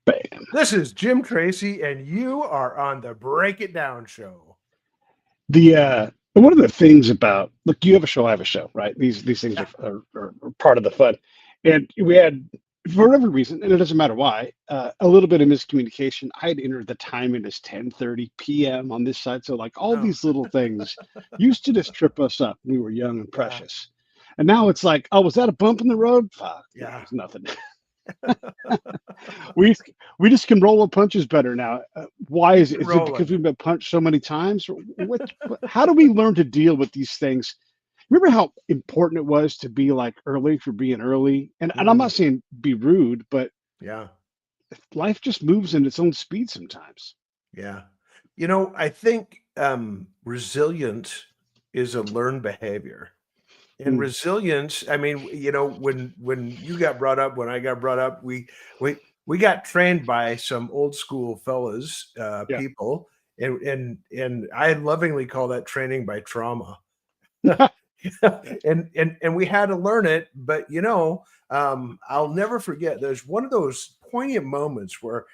Bam. This is Jim Tracy, and you are on the Break It Down show. One of the things about, look, you have a show, I have a show, right? These things are part of the fun. And we had, for whatever reason, and it doesn't matter why, a little bit of miscommunication. I had entered the time in as 10:30 p.m. on this side. So like all these little things used to just trip us up. We were young and precious. And now it's like, oh, was that a bump in the road? Fuck, yeah, it's nothing. we just can roll our punches better now. Why is it? Is it because we've been punched so many times? How do we learn to deal with these things? Remember how important it was to be like early for being early? And I'm not saying be rude, but life just moves in its own speed sometimes. Yeah. You know, I think resilience is a learned behavior. And resilience, I mean, you know, when you got brought up, when I got brought up, we got trained by some old school fellas, people, and I lovingly call that training by trauma. and we had to learn it, but you know, I'll never forget. There's one of those poignant moments where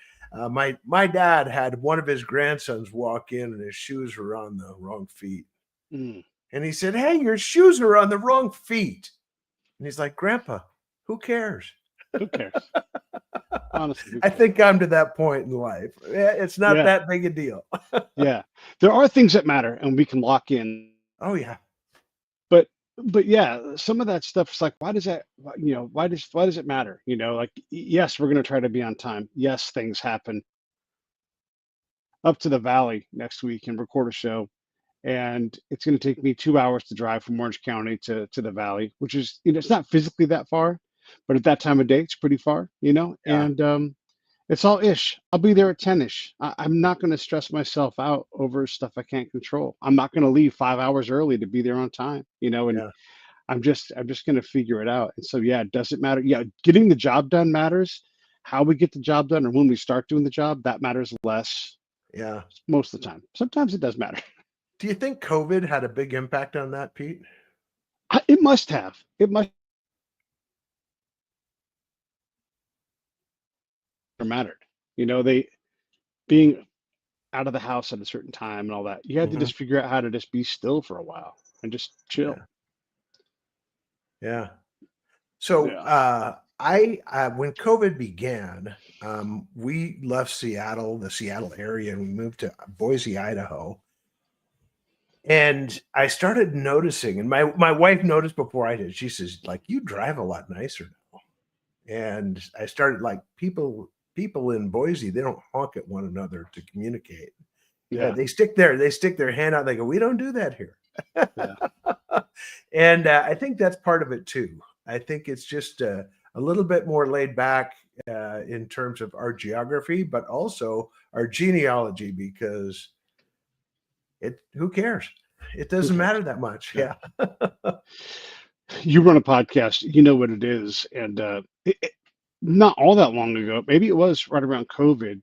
my dad had one of his grandsons walk in and his shoes were on the wrong feet. And he said, "Hey, your shoes are on the wrong feet." And he's like, "Grandpa, who cares? Who cares?" Honestly, I think I'm to that point in life. It's not that big a deal. Yeah, there are things that matter, and we can lock in. Oh yeah, but yeah, some of that stuff is like, why does that? You know, why does it matter? You know, like yes, we're gonna try to be on time. Yes, things happen. Up to the valley next week and record a show. And it's going to take me 2 hours to drive from Orange County to the valley, which is, you know, it's not physically that far, but at that time of day, it's pretty far, you know, and it's all ish. I'll be there at 10-ish. I'm not going to stress myself out over stuff I can't control. I'm not going to leave 5 hours early to be there on time, you know, and I'm just going to figure it out. And so, yeah, it doesn't matter. Yeah, getting the job done matters. How we get the job done or when we start doing the job, that matters less. Yeah. Most of the time. Sometimes it does matter. Do you think COVID had a big impact on that, Pete? It must have. It must have mattered. You know, they being out of the house at a certain time and all that. You had to just figure out how to just be still for a while and just chill. Yeah. So when COVID began, we left Seattle, the Seattle area, and we moved to Boise, Idaho. And I started noticing, and my wife noticed before I did. She says, like, you drive a lot nicer now. And I started like people in Boise, they don't honk at one another to communicate. Yeah, they stick their hand out. They go, "We don't do that here." And I think that's part of it too. I think it's just a little bit more laid back in terms of our geography, but also our genealogy, because who cares? It doesn't matter that much. Yeah. You run a podcast, you know what it is. And not all that long ago, maybe it was right around COVID,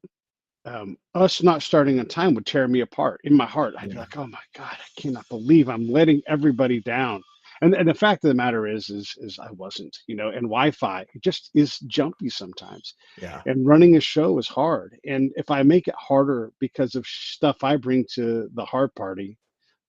us not starting on time would tear me apart in my heart. I'd be like, oh my God, I cannot believe I'm letting everybody down. And the fact of the matter is I wasn't, you know, and Wi-Fi, it just is jumpy sometimes. Yeah. And running a show is hard. And if I make it harder because of stuff I bring to the hard party,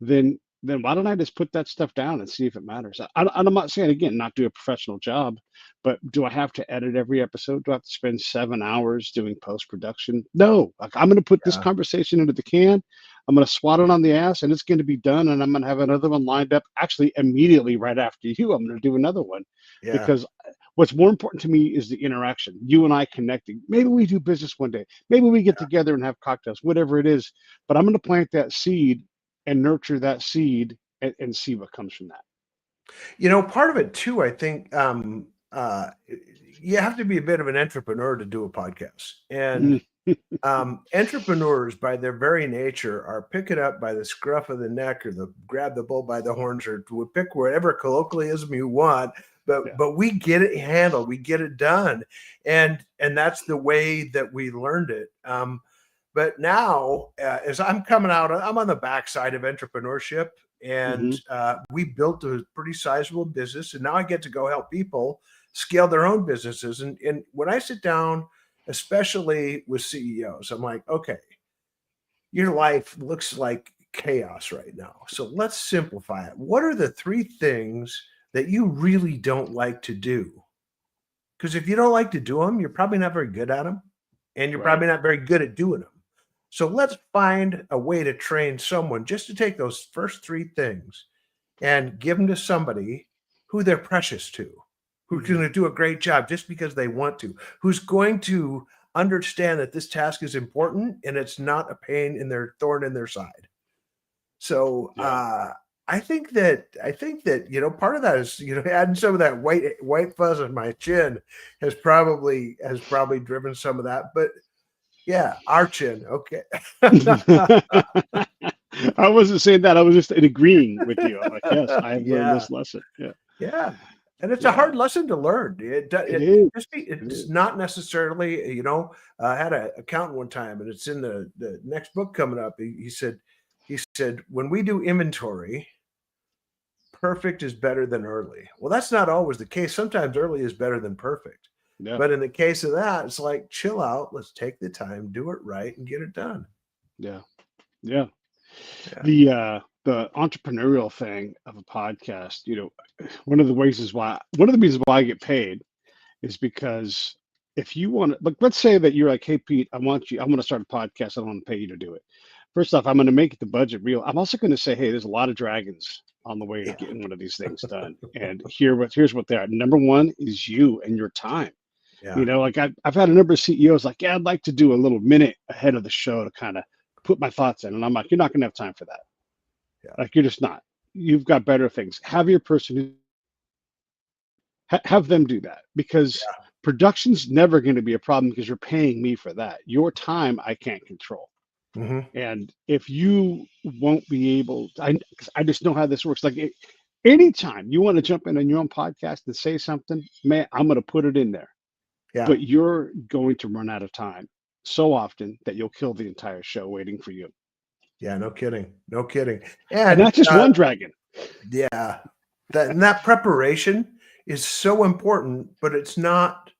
then why don't I just put that stuff down and see if it matters? I'm not saying, again, not do a professional job, but do I have to edit every episode? Do I have to spend 7 hours doing post-production? No, like I'm going to put this conversation into the can. I'm going to swat it on the ass and it's going to be done. And I'm going to have another one lined up actually immediately right after you. I'm going to do another one because what's more important to me is the interaction, you and I connecting. Maybe we do business one day. Maybe we get together and have cocktails, whatever it is, but I'm going to plant that seed and nurture that seed and see what comes from that. You know, part of it too, I think you have to be a bit of an entrepreneur to do a podcast. And entrepreneurs, by their very nature, are picking up by the scruff of the neck or grab the bull by the horns, or to pick whatever colloquialism you want. But we get it handled, we get it done. And that's the way that we learned it. But now, as I'm coming out, I'm on the backside of entrepreneurship, and we built a pretty sizable business. And now I get to go help people scale their own businesses. And when I sit down especially with CEOs. I'm like, okay, your life looks like chaos right now. So let's simplify it. What are the 3 things that you really don't like to do? Because if you don't like to do them, you're probably not very good at them, and you're Right. probably not very good at doing them. So let's find a way to train someone just to take those first 3 things and give them to somebody who they're precious to, who's going to do a great job just because they want to, who's going to understand that this task is important and it's not a pain in their thorn in their side. So I think that part of that is adding some of that white fuzz on my chin has probably driven some of that. But yeah, our chin. Okay. I wasn't saying that. I was just agreeing with you. I'm like, yes, I have learned Yeah. this lesson. Yeah. Yeah. And it's a hard lesson to learn. It is. It's not necessarily, I had an accountant one time, and it's in the next book coming up. He said, when we do inventory, perfect is better than early. Well, that's not always the case. Sometimes early is better than perfect. Yeah. But in the case of that, it's like, chill out. Let's take the time, do it right, and get it done. Yeah. Yeah. The entrepreneurial thing of a podcast, one of the reasons why I get paid is because if you want to, like, let's say that you're like, hey, Pete, I'm going to start a podcast. I don't want to pay you to do it. First off, I'm going to make the budget real. I'm also going to say, hey, there's a lot of dragons on the way to getting one of these things done. And here's what they are. Number one is you and your time. Yeah. Like I've had a number of CEOs like, yeah, I'd like to do a little minute ahead of the show to kind of put my thoughts in. And I'm like, you're not going to have time for that. Yeah. Like, you're just not. You've got better things. Have your person have them do that, because production's never going to be a problem because you're paying me for that. Your time I can't control. And if you won't be able, I just know how this works. Like, anytime you want to jump in on your own podcast and say something, man, I'm going to put it in there. Yeah. But you're going to run out of time so often that you'll kill the entire show waiting for you. Yeah, no kidding. No kidding. And that's just one dragon. Yeah. That preparation is so important, but it's not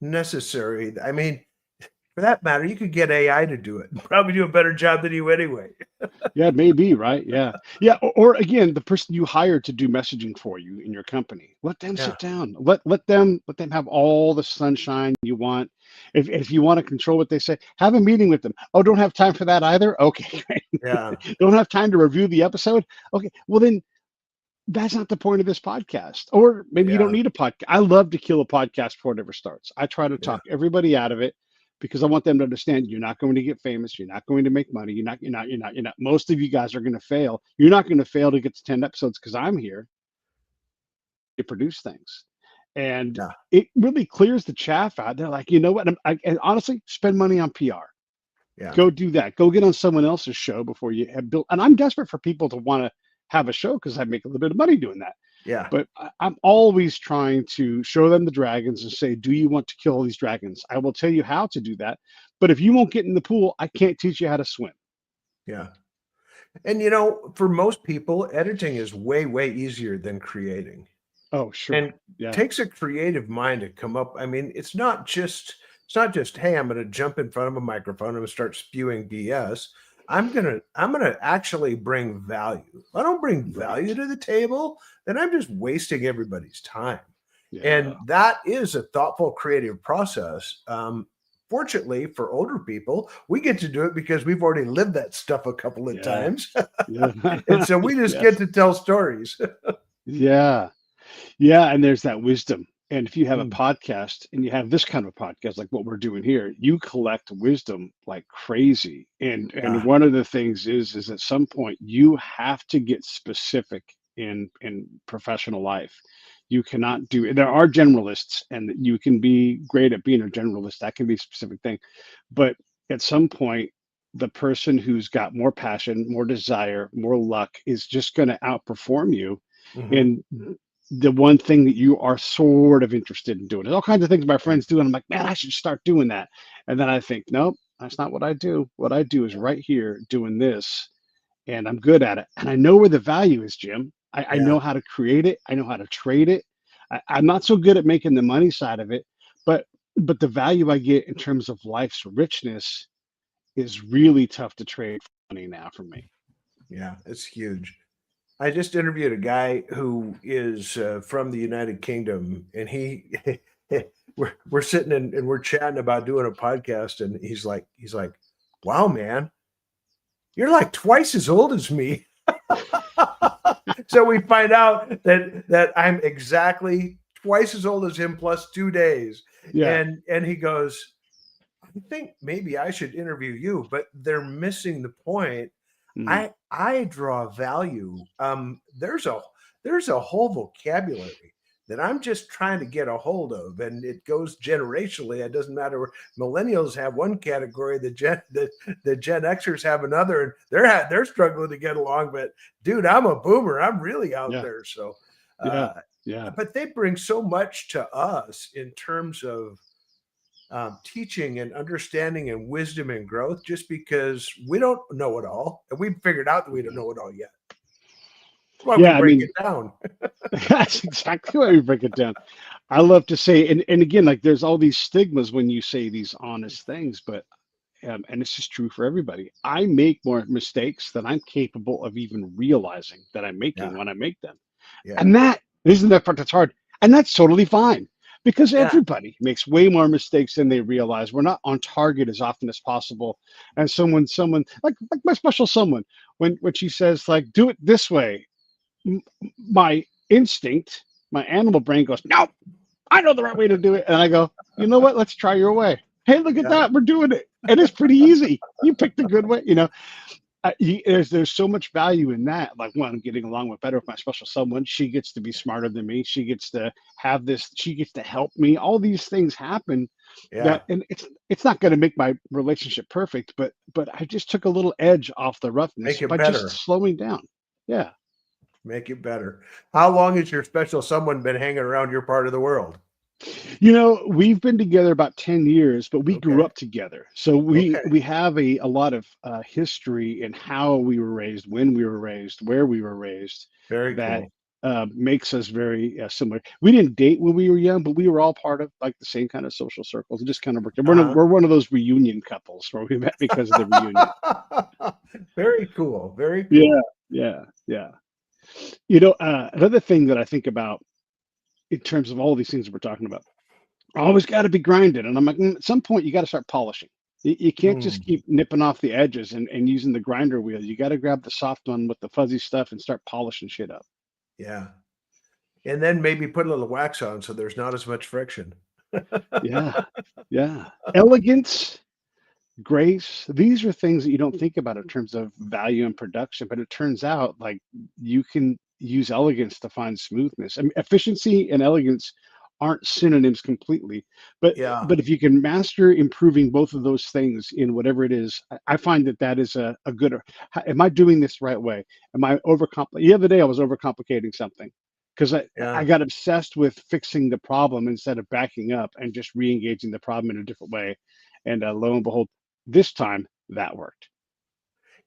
necessary. I mean, for that matter, you could get AI to do it. Probably do a better job than you anyway. Yeah, maybe, right? Yeah. Yeah. Or again, the person you hired to do messaging for you in your company, let them sit down. Let them have all the sunshine you want. If you want to control what they say, have a meeting with them. Oh, don't have time for that either? Okay, great. Yeah. Don't have time to review the episode? Okay, well then that's not the point of this podcast. Or maybe you don't need a podcast. I love to kill a podcast before it ever starts. I try to talk everybody out of it, because I want them to understand you're not going to get famous. You're not going to make money. You're not. Most of you guys are going to fail. You're not going to fail to get to 10 episodes because I'm here to produce things. And it really clears the chaff out. They're like, you know what? And honestly, spend money on PR. Yeah. Go do that. Go get on someone else's show before you have built. And I'm desperate for people to want to have a show because I make a little bit of money doing that. Yeah. But I'm always trying to show them the dragons and say, do you want to kill these dragons? I will tell you how to do that. But if you won't get in the pool, I can't teach you how to swim. Yeah. And, for most people, editing is way, way easier than creating. Oh, sure. And it takes a creative mind to come up. I mean, it's not just, hey, I'm going to jump in front of a microphone and start spewing BS. I'm gonna actually bring value. If I don't bring value to the table, then I'm just wasting everybody's time. And that is a thoughtful, creative process. Fortunately for older people, we get to do it because we've already lived that stuff a couple of times. And so we just get to tell stories. Yeah. And there's that wisdom. And if you have a podcast and you have this kind of a podcast, like what we're doing here, you collect wisdom like crazy. And one of the things is at some point you have to get specific in professional life. You cannot do, there are generalists, and you can be great at being a generalist. That can be a specific thing. But at some point, the person who's got more passion, more desire, more luck is just going to outperform you. And the one thing that you are sort of interested in doing. There's all kinds of things my friends do, and I'm like, man, I should start doing that. And then I think, nope, that's not what I do. What I do is right here doing this, and I'm good at it. And I know where the value is, Jim. I know how to create it. I know how to trade it. I'm not so good at making the money side of it, but but the value I get in terms of life's richness is really tough to trade for money now for me. Yeah, it's huge. I just interviewed a guy who is from the United Kingdom, and we're sitting and we're chatting about doing a podcast, and he's like, "Wow, man, you're like twice as old as me." So we find out that I'm exactly twice as old as him plus 2 days, Yeah. and he goes, "I think maybe I should interview you," but they're missing the point. Mm. I draw value. There's a whole vocabulary that I'm just trying to get a hold of, and it goes generationally. It doesn't matter. Millennials have one category, the Gen Xers have another, and they're struggling to get along. But dude, I'm a boomer. I'm really out Yeah. there. So, Yeah. Yeah. but they bring so much to us in terms of teaching and understanding and wisdom and growth, just because we don't know it all, and we've figured out that we don't know it all yet. That's why we Yeah. I break mean, it down. that's exactly why we break it down. I love to say, and again, like there's all these stigmas when you say these honest things, but and this is true for everybody. I make more mistakes than I'm capable of even realizing that I'm Yeah, making when I make them. yeah, And that isn't the part that's hard. And that's totally fine because yeah, everybody makes way more mistakes than they realize. We're not on target as often as possible. And someone like my special someone, when she says like, do it this way, my instinct, my animal brain goes, no, I know the right way to do it. And I go, you know what? Let's try your way. Hey, look at yeah, that. We're doing it. And it's pretty easy. You picked a good way, there's so much value in that. Like, one, I'm getting along with better with my special someone. She gets to be smarter than me. She gets to have this. She gets to help me. All these things happen yeah. that, and it's not going to make my relationship perfect, but I just took a little edge off the roughness Make it by just better. slowing down. Yeah. Make it better. How long has your special someone been hanging around your part of the world? We've been together about 10 years, but we grew Okay. up together. So we Okay. we have a lot of history in how we were raised, when we were raised, where we were raised, Very that cool. makes us very similar. We didn't date when we were young, but we were all part of like the same kind of social circles. It just kind of worked. Uh-huh. We're one of those reunion couples where we met because of the reunion. Very cool. Very Yeah, cool. yeah, yeah. Another thing that I think about in terms of all these things that we're talking about, always got to be grinded. And I'm like, at some point, you got to start polishing. You can't just Mm, keep nipping off the edges and using the grinder wheel. You got to grab the soft one with the fuzzy stuff and start polishing shit up. yeah. And then maybe put a little wax on so there's not as much friction. Yeah. Yeah. Elegance, grace, these are things that you don't think about in terms of value and production, but it turns out like you can use elegance to find smoothness. I mean, efficiency and elegance aren't synonyms completely, Yeah. but if you can master improving both of those things in whatever it is, I find that is a good. Am I doing this the right way? Am I overcomplicating? The other day I was overcomplicating something because I Yeah. got obsessed with fixing the problem instead of backing up and just re-engaging the problem in a different way. And lo and behold, this time that worked.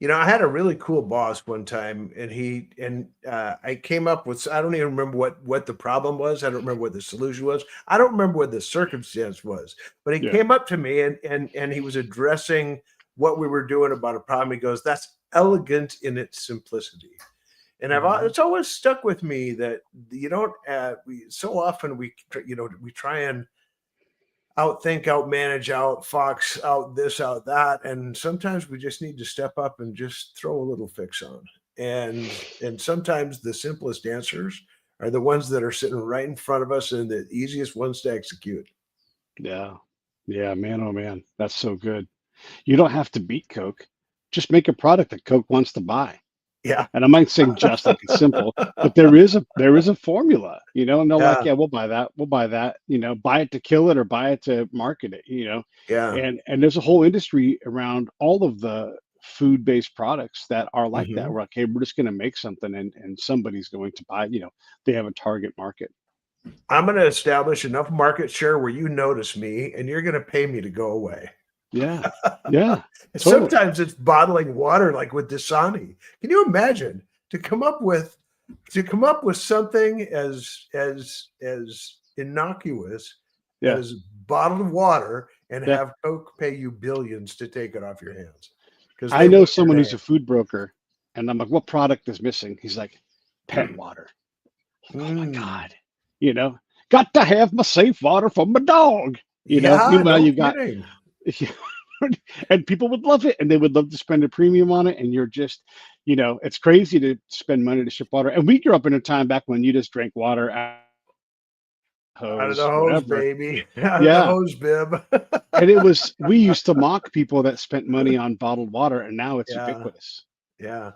I had a really cool boss one time, and I came up with, I don't even remember what the problem was. I don't remember what the solution was. I don't remember what the circumstance was. But he Yeah. came up to me, and he was addressing what we were doing about a problem. He goes, "That's elegant in its simplicity." And Mhm. it's always stuck with me that you don't. So often we try and outthink, outmanage, outfox, out this, out that, and sometimes we just need to step up and just throw a little fix on. And sometimes the simplest answers are the ones that are sitting right in front of us and the easiest ones to execute. Yeah. Yeah, man, oh man, that's so good. You don't have to beat Coke. Just make a product that Coke wants to buy. Yeah. And I might say just like it's simple, but there is a formula, and they're like, Yeah. yeah, we'll buy that. We'll buy that, buy it to kill it or buy it to market it, Yeah. and there's a whole industry around all of the food-based products that are like that. Hmm. We're like, hey, we're just going to make something and somebody's going to buy, they have a target market. I'm going to establish enough market share where you notice me and you're going to pay me to go away. Yeah. Yeah, And totally. sometimes it's bottling water, like with Dasani. Can you imagine to come up with something as innocuous Yeah. as bottled water and Yeah. have Coke pay you billions to take it off your hands because I they know want your someone who's name. a food broker, and I'm like, what product is missing? He's like, pet water. Oh my Mm. God. You know, got to have my safe water for my dog. Yeah, Meanwhile, no you got, kidding. and people would love it and they would love to spend a premium on it. And you're just, it's crazy to spend money to ship water. And we grew up in a time back when you just drank water out of the Out of the hose, hose, whatever. baby. Out of the Yeah. hose bib. And we used to mock people that spent money on bottled water, and now it's Yeah, ubiquitous. yeah.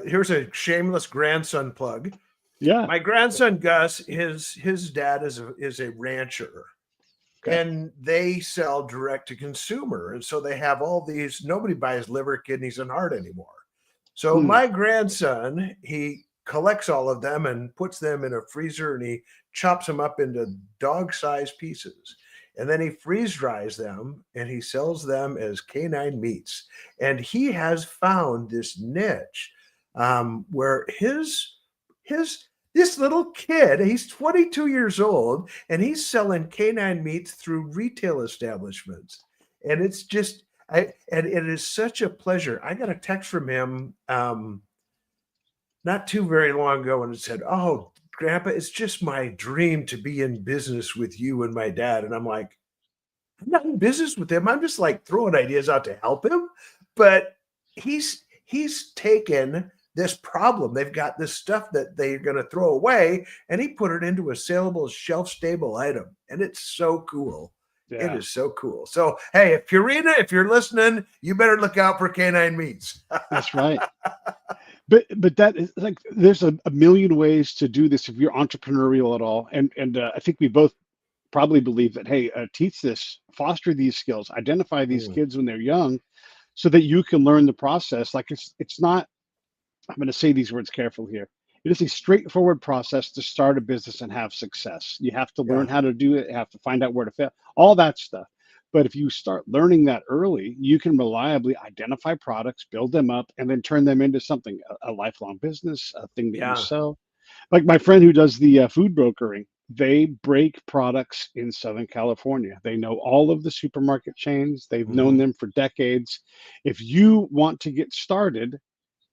Here's a shameless grandson plug. Yeah. My grandson Gus, his dad is a rancher, Okay. and they sell direct to consumer, and so they have all these. Nobody buys liver, kidneys, and heart anymore. So Hmm. my grandson, he collects all of them and puts them in a freezer, and he chops them up into dog-sized pieces, and then he freeze dries them and he sells them as canine meats. And he has found this niche where his this little kid, he's 22 years old, and he's selling canine meats through retail establishments. And it's just, and it is such a pleasure. I got a text from him not too very long ago, and it said, "Oh, Grandpa, it's just my dream to be in business with you and my dad." And I'm like, I'm not in business with him. I'm just like throwing ideas out to help him. But he's taken this problem. They've got this stuff that they're going to throw away, and he put it into a saleable, shelf-stable item. And it's so cool. It Yeah. is so cool. So, hey, if you're listening, you better look out for canine meats. That's right. But that is like, there's a million ways to do this if you're entrepreneurial at all. And I think we both probably believe that, hey, teach this, foster these skills, identify these Mm, kids when they're young, so that you can learn the process. Like it's not. I'm going to say these words carefully here. It is a straightforward process to start a business and have success. You have to learn yeah, how to do it. You have to find out where to fail, all that stuff. But if you start learning that early, you can reliably identify products, build them up, and then turn them into something, a lifelong business, a thing that you yeah. sell. Like my friend who does the food brokering, they break products in Southern California. They know all of the supermarket chains. They've known Mhm. them for decades. If you want to get started,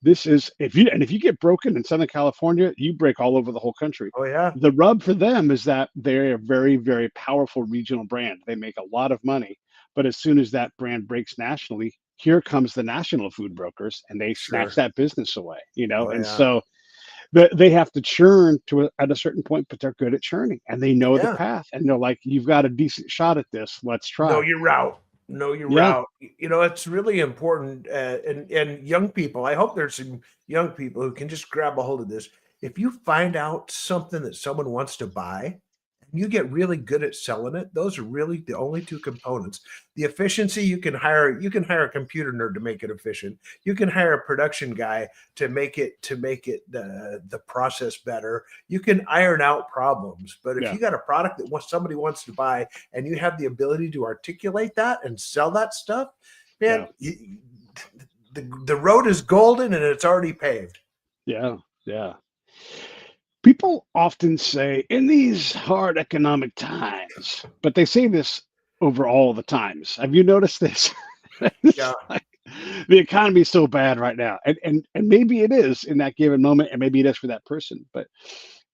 this is, if you get broken in Southern California, you break all over the whole country. Oh yeah, The rub for them is that they're a very, very powerful regional brand. They make a lot of money, but as soon as that brand breaks nationally, here comes the national food brokers and they snatch sure. that business away, Oh and yeah, so they have to churn at a certain point, but they're good at churning and they know the yeah. path, and they're like, you've got a decent shot at this. Let's Know try. your route. Know your Yeah. route. It's really important. And young people, I hope there's some young people who can just grab a hold of this. If you find out something that someone wants to buy, and you get really good at selling it, those are really the only two components. The efficiency, you can hire a computer nerd to make it efficient. You can hire a production guy to make it the process better. You can iron out problems. But if Yeah. you got a product that somebody wants to buy, and you have the ability to articulate that and sell that stuff, Yeah. man, the road is golden and it's already paved. Yeah. Yeah. People often say in these hard economic times, but they say this over all the times. Have you noticed this? Yeah, It's like the economy is so bad right now. And maybe it is in that given moment, and maybe it is for that person. But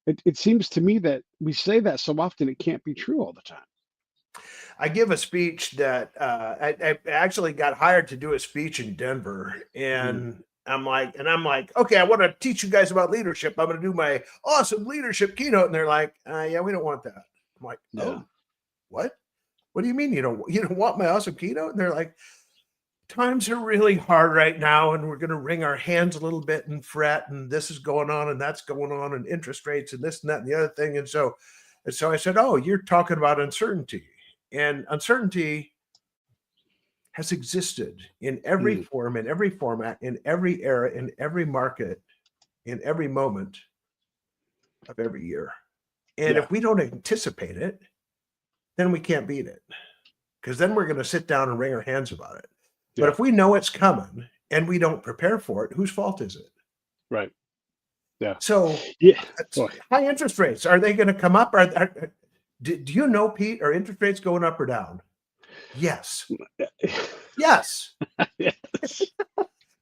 it seems to me that we say that so often it can't be true all the time. I give a speech that I actually got hired to do a speech in Denver, Mhm. and I'm like, okay, I want to teach you guys about leadership. I'm going to do my awesome leadership keynote, and they're like, yeah, we don't want that. I'm like, Yeah. oh, what? What do you mean you don't want my awesome keynote? And they're like, times are really hard right now, and we're going to wring our hands a little bit and fret, and this is going on, and that's going on, and interest rates, and this and that and the other thing, and so I said, oh, you're talking about uncertainty, and uncertainty has existed in every Mm. form, in every format, in every era, in every market, in every moment of every year. And Yeah. if we don't anticipate it, then we can't beat it, because then we're going to sit down and wring our hands about it. But Yeah. if we know it's coming and we don't prepare for it, whose fault is it? Right. Yeah. So Yeah. it's Boy. high interest rates. Are they going to come up? Do you know, Pete, are interest rates going up or down? Yes. Yes. Yes.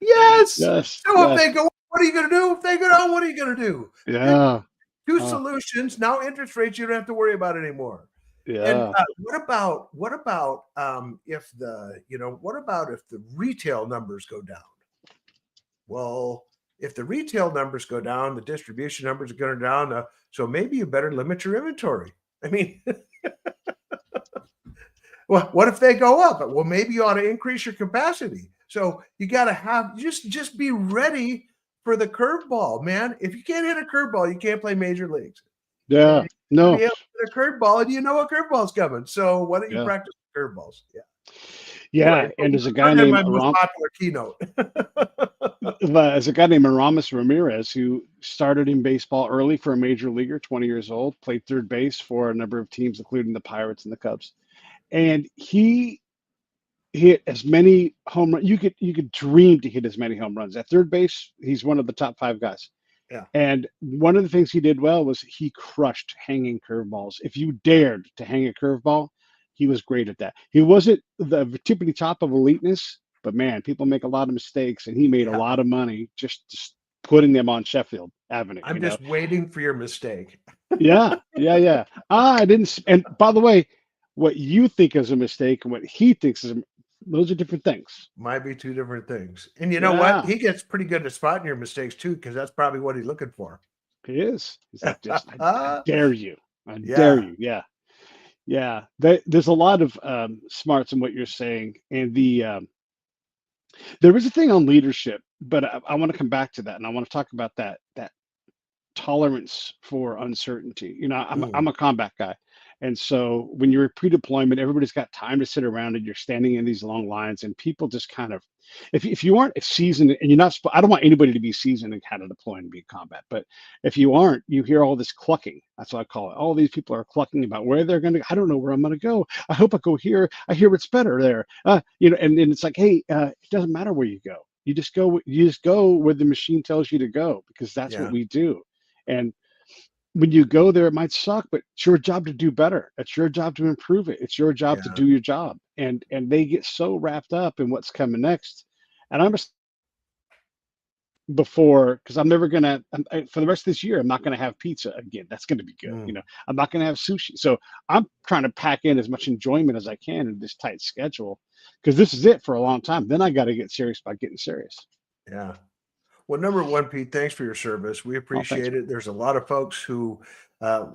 Yes. Yes. So if Yes. they go, what are you going to do? If they go down, what are you going to do? Yeah. Two solutions. Now interest rates you don't have to worry about anymore. And Yeah. what about if the retail numbers go down? Well, if the retail numbers go down, the distribution numbers are going down. So maybe you better limit your inventory. I mean, well, what if they go up? Well, maybe you ought to increase your capacity. So you got to have just be ready for the curveball, man. If you can't hit a curveball, you can't play major leagues. Yeah. And No. be able to hit a curveball, and you know a curveball's coming. So why don't you Yeah. practice curveballs? Yeah. Yeah. Anyway, And there's a which guy one had named my most popular keynote? there's a guy named Aramis Ramirez who started in baseball early for a major leaguer, 20 years old, played third base for a number of teams, including the Pirates and the Cubs. And he hit as many home runs. You could dream to hit as many home runs. At third base, he's one of the top 5 guys. Yeah. And one of the things he did well was he crushed hanging curveballs. If you dared to hang a curveball, he was great at that. He wasn't the tippity top of eliteness, but man, people make a lot of mistakes, and he made a Yeah. lot of money just putting them on Sheffield Avenue. I'm just waiting for your mistake. Yeah. I didn't. And by the way, what you think is a mistake and what he thinks is those are different things. Might be two different things. And you know what? He gets pretty good at spotting your mistakes too, because that's probably what he's looking for. He is. He's like, just I dare you. I Yeah. dare you. Yeah. Yeah. There's a lot of smarts in what you're saying. And there is a thing on leadership, but I want to come back to that, and I want to talk about that tolerance for uncertainty. I'm a combat guy. And so when you're pre-deployment, everybody's got time to sit around and you're standing in these long lines, and people just kind of, if you aren't seasoned and you're not, I don't want anybody to be seasoned in how to deploy and be in combat, but if you aren't, you hear all this clucking. That's what I call it. All these people are clucking about where they're going to, I don't know where I'm going to go. I hope I go here. I hear it's better there. And it's like, hey, it doesn't matter where you go. You just go where the machine tells you to go, because that's what we do. And when you go there, it might suck, but it's your job to do better. It's your job to improve it. It's your job to do your job. And they get so wrapped up in what's coming next. And I'm before, because I'm never gonna for the rest of this year, I'm not gonna have pizza again. That's gonna be good. I'm not gonna have sushi. So I'm trying to pack in as much enjoyment as I can in this tight schedule, because this is it for a long time. Then I got to get serious about getting serious. Yeah. Well, number one, Pete, thanks for your service. We appreciate it. There's a lot of folks who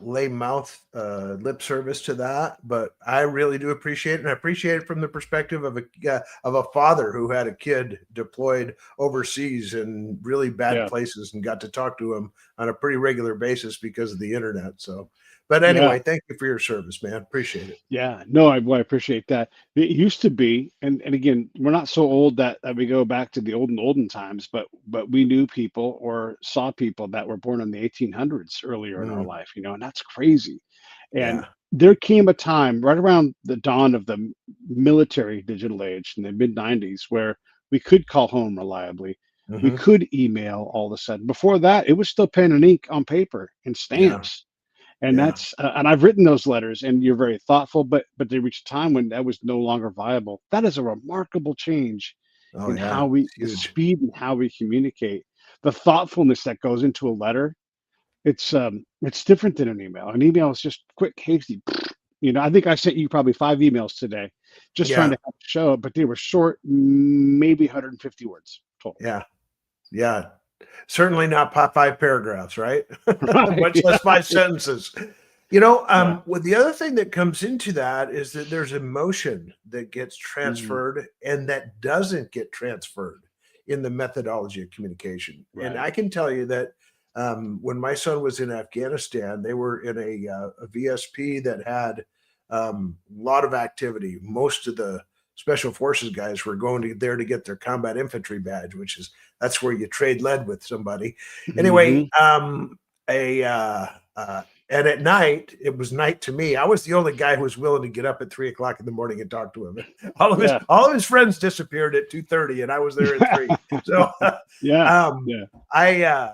lay lip service to that, but I really do appreciate it, and I appreciate it from the perspective of a father who had a kid deployed overseas in really bad places and got to talk to him on a pretty regular basis because of the internet. So, but anyway, thank you for your service, man. Appreciate it. Yeah, no, I appreciate that. It used to be, and again, we're not so old that we go back to the olden times, but we knew people or saw people that were born in the 1800s earlier in our life, and that's crazy. And there came a time right around the dawn of the military digital age in the mid 90s where we could call home reliably. We could email all of a sudden. Before that, it was still pen and ink on paper and stamps. And that's and I've written those letters, and you're very thoughtful, but they reached a time when that was no longer viable. That is a remarkable change in how the speed and how we communicate, the thoughtfulness that goes into a letter. It's different than an email. An email is just quick, hasty. I think I sent you probably 5 emails today, just trying to show it, but they were short, maybe 150 words total. Yeah. Certainly not 5 paragraphs, right? Right. Much less 5 sentences. Well, the other thing that comes into that is that there's emotion that gets transferred and that doesn't get transferred in the methodology of communication. Right. And I can tell you that when my son was in Afghanistan, they were in a VSP that had a lot of activity. Most of the special forces guys were going there to get their combat infantry badge, that's where you trade lead with somebody. Anyway, and at night, it was night to me. I was the only guy who was willing to get up at 3 o'clock in the morning and talk to him. All of his friends disappeared at 2:30, and I was there at 3. So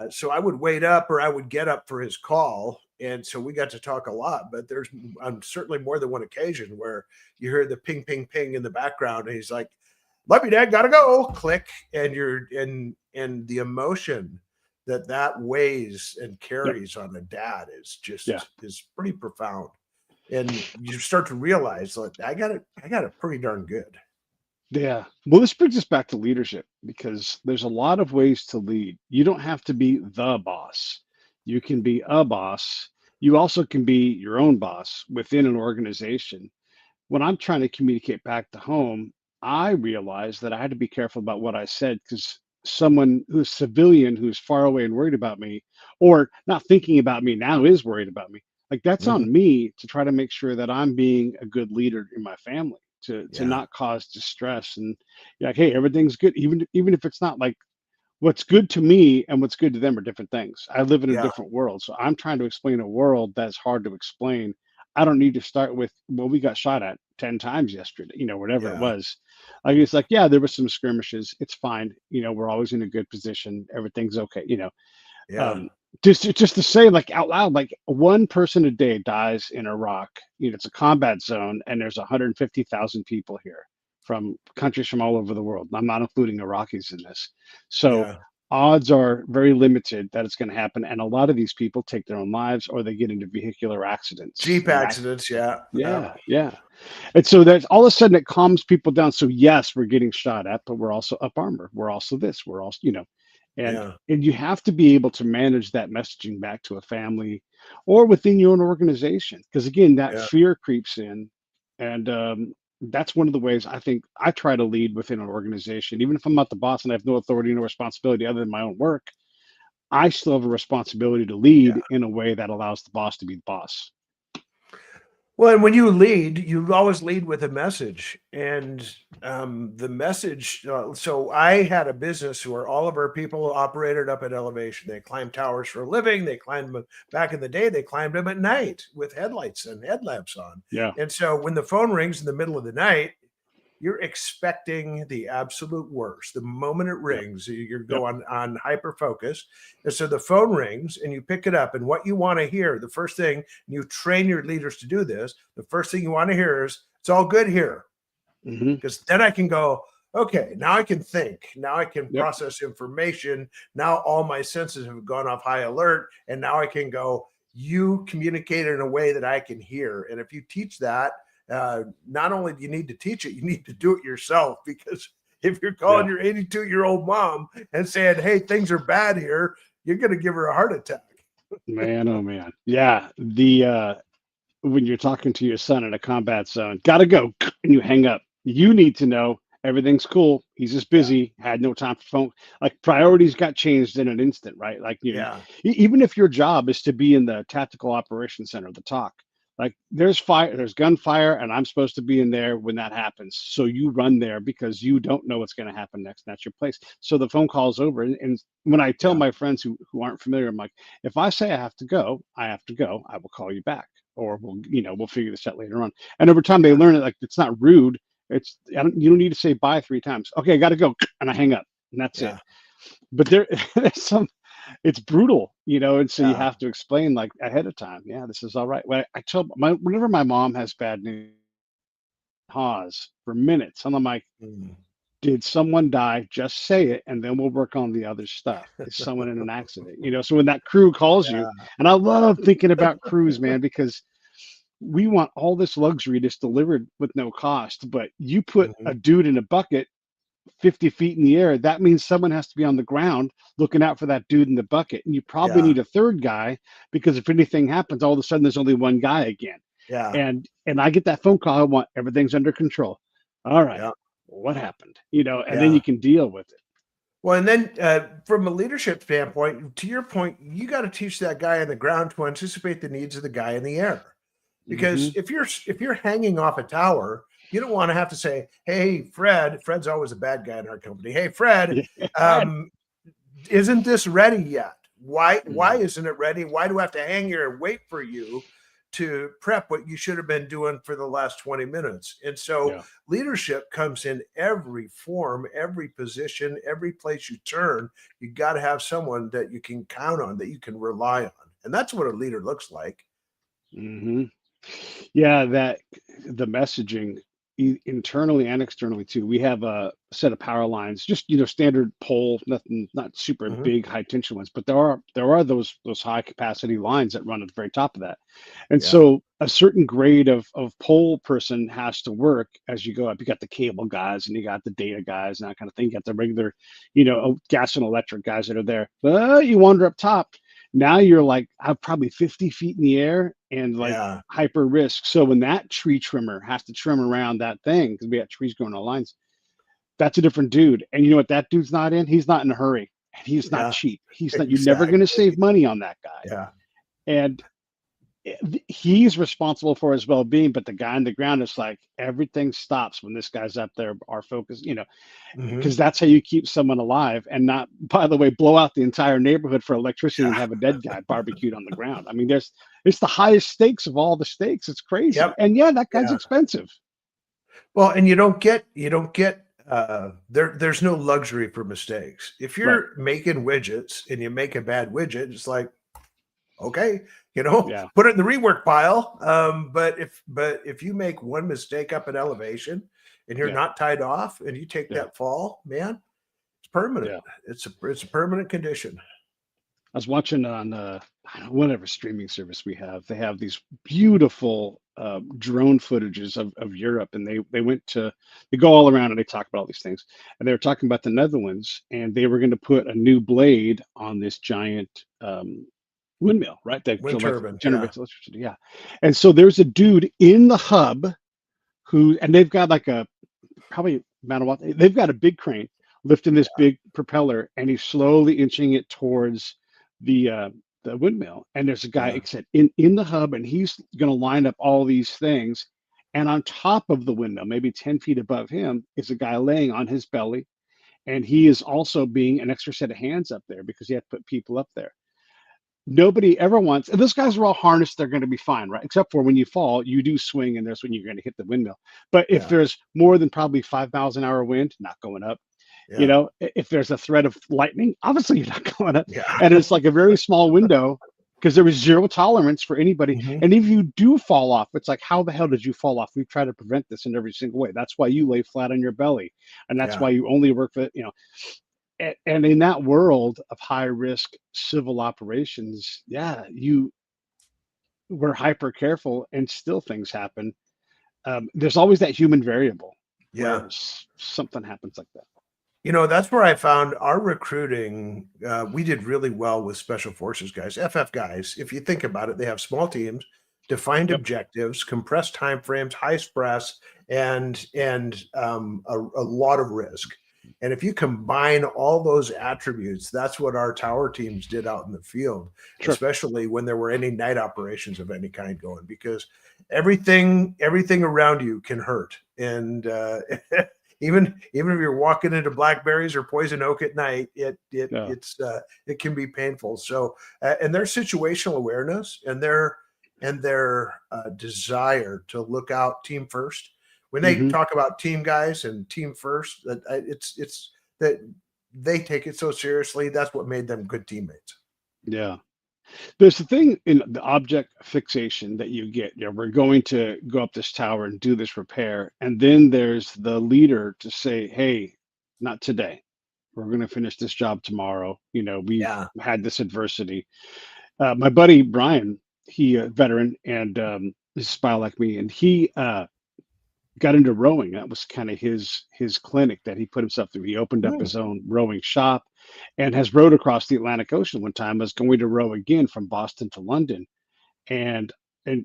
so I would wait up, or I would get up for his call, And so we got to talk a lot, but there's certainly more than one occasion where you hear the ping, ping, ping in the background. And he's like, love you, Dad, gotta go, click. And and the emotion that weighs and Yep. carries on a dad is Yeah. pretty profound. And you start to realize, like, I got it pretty darn good. Yeah. Well, this brings us back to leadership because there's a lot of ways to lead. You don't have to be the boss. You can be a boss. You also can be your own boss within an organization. When I'm trying to communicate back to home, I realized that I had to be careful about what I said because someone who's civilian who's far away and worried about me, or not thinking about me now is worried about me. Like that's Mhm. on me to try to make sure that I'm being a good leader in my family to Yeah. not cause distress and like, hey, everything's good, even if it's not like what's good to me and what's good to them are different things. I live in a Yeah. different world. So I'm trying to explain a world that's hard to explain. I don't need to start with, well, we got shot at 10 times yesterday, whatever it Yeah. was. Like, it's like, yeah, there was some skirmishes. It's fine. We're always in a good position. Everything's okay. Yeah. Um, just to say like out loud, like one person a day dies in Iraq. It's a combat zone and there's 150,000 people here from countries from all over the world. I'm not including Iraqis in this. So Yeah. odds are very limited that it's going to happen. And a lot of these people take their own lives or they get into vehicular accidents. Jeep accidents. Yeah. Yeah. Yeah, yeah. And so that's all of a sudden it calms people down. So yes, we're getting shot at, but we're also up armor. We're also this. We're also. And Yeah. and you have to be able to manage that messaging back to a family or within your own organization. Because again, that Yeah. fear creeps in. And that's one of the ways I think I try to lead within an organization. Even if I'm not the boss and I have no authority, no responsibility other than my own work, I still have a responsibility to Yeah. lead in a way that allows the boss to be the boss. Well, and when you lead, you always lead with a message, and the message. So I had a business where all of our people operated up at elevation. They climbed towers for a living. They climbed them back in the day. They climbed them at night with headlights and headlamps on. Yeah. And so when the phone rings in the middle of the night, you're expecting the absolute worst. The moment it Yep. rings, you Yep. go on hyper focus. And so the phone rings and you pick it up. And what you want to hear, the first thing, and you train your leaders to do this, the first thing you want to hear is, it's all good here. Hmm. Because then I can go, okay, now I can think. Now I can Yep. process information. Now all my senses have gone off high alert. And now I can go, you communicate in a way that I can hear. And if you teach that, not only do you need to teach it, you need to do it yourself. Because if you're calling Yeah. your 82-year-old mom and saying, hey, things are bad here, you're going to give her a heart attack. Man, oh man. Yeah. The when you're talking to your son in a combat zone, gotta go, and you hang up. You need to know everything's cool. He's just Yeah. busy, had no time for phone. Like priorities got changed in an instant, right? Like, Yeah. even if your job is to be in the tactical operations center, the talk, like there's fire, there's gunfire, and I'm supposed to be in there when that happens. So you run there because you don't know what's going to happen next. And that's your place. So the phone call's over. And when I tell Yeah. my friends who aren't familiar, I'm like, if I say I have to go, I have to go. I will call you back or we'll figure this out later on. And over time they Yeah. learn it like it's not rude. You don't need to say bye 3 times. Okay, I got to go, and I hang up, and that's it. Yeah. But there's some, it's brutal, and so you Yeah. have to explain like ahead of time. Yeah, this is all right. When I tell whenever my mom has bad news, pause for minutes, and I'm like, Mm. did someone die? Just say it, and then we'll work on the other stuff. Is someone in an accident? So when that crew calls you, Yeah. and I love thinking about crews, man, because we want all this luxury just delivered with no cost. But you put Mhm. a dude in a bucket 50 feet in the air, that means someone has to be on the ground looking out for that dude in the bucket. And you probably Yeah. need a third guy because if anything happens, all of a sudden there's only one guy again. Yeah. And I get that phone call. I want everything's under control. All right. Yeah. What happened? And then Yeah. you can deal with it. Well, and then from a leadership standpoint, to your point, you got to teach that guy on the ground to anticipate the needs of the guy in the air. Because Hmm. if you're hanging off a tower, you don't want to have to say, "Hey, Fred." Fred's always a bad guy in our company. Hey, Fred, Yeah. um, isn't this ready yet? Why Mhm. isn't it ready? Why do I have to hang here and wait for you to prep what you should have been doing for the last 20 minutes? And so Yeah. leadership comes in every form, every position, every place you turn. You got to have someone that you can count on, that you can rely on. And that's what a leader looks like. Hmm. Yeah, that the messaging internally and externally too. We have a set of power lines, just standard pole, nothing, not super Hmm. big high tension ones, but there are those high capacity lines that run at the very top of that. And Yeah. so a certain grade of pole person has to work as you go up. You got the cable guys and you got the data guys and that kind of thing. You got the regular, gas and electric guys that are there. But you wander up top. Now you're like probably 50 feet in the air and like Yeah. hyper risk. So when that tree trimmer has to trim around that thing, because we got trees growing on lines, that's a different dude. And you know what that dude's not in? He's not in a hurry. And he's not Yeah. cheap. He's not, you're never going to Exactly. save money on that guy. Yeah. And he's responsible for his well-being, but the guy on the ground is like, everything stops when this guy's up there. Our focus, Hmm. because that's how you keep someone alive and not, by the way, blow out the entire neighborhood for electricity and Yeah. have a dead guy barbecued on the ground. I mean, it's the highest stakes of all the stakes. It's crazy. Yep. And yeah, that guy's Yeah. expensive. Well, and there's no luxury for mistakes. If Right. you're making widgets and you make a bad widget, it's like, okay, Yeah. put it in the rework pile. But if you make one mistake up in elevation and you're Yeah. not tied off and you take Yeah. that fall, man, it's permanent. Yeah. It's a permanent condition. I was watching on I don't know, whatever streaming service we have. They have these beautiful drone footages of Europe, and they go all around and they talk about all these things. And they were talking about the Netherlands, and they were going to put a new blade on this giant windmill, right? That Wind turbine, yeah. generates electricity. Yeah. And so there's a dude in the hub and they've got like a probably amount of what they've got a big crane lifting this big propeller, and he's slowly inching it towards the windmill. And there's a guy, Yeah. except in the hub, and he's going to line up all these things. And on top of the windmill, maybe 10 feet above him, is a guy laying on his belly, and he is also being an extra set of hands up there because he had to put people up there. Nobody ever wants, and those guys are all harnessed, they're going to be fine, right? Except for when you fall, you do swing, and there's when you're going to hit the windmill. But if Yeah. there's more than probably 5 miles an hour wind, not going up. Yeah. If there's a threat of lightning, obviously you're not going up. Yeah. And it's like a very small window because there was zero tolerance for anybody. Hmm. And if you do fall off, it's like, how the hell did you fall off? We've tried to prevent this in every single way. That's why you lay flat on your belly. And that's Yeah. why you only work for, and in that world of high risk civil operations, yeah, we're hyper careful and still things happen. There's always that human variable Yeah. where something happens like that. That's where I found our recruiting. We did really well with special forces guys, FF guys. If you think about it, they have small teams, defined Yep. objectives, compressed timeframes, high stress, and a lot of risk. And if you combine all those attributes, that's what our tower teams did out in the field, Sure. especially when there were any night operations of any kind going, because everything around you can hurt. And even if you're walking into blackberries or poison oak at night, it can be painful. So and their situational awareness and their desire to look out team first. When they talk about team guys and team first, that it's that they take it so seriously. That's what made them good teammates. Yeah. There's the thing in the object fixation that you get. We're going to go up this tower and do this repair. And then there's the leader to say, hey, not today. We're going to finish this job tomorrow. We've had this adversity. My buddy, Brian, he a veteran and he's a spy like me. And he got into rowing. That was kind of his clinic that he put himself through. He opened up his own rowing shop and has rowed across the Atlantic Ocean. One time was going to row again from Boston to London, and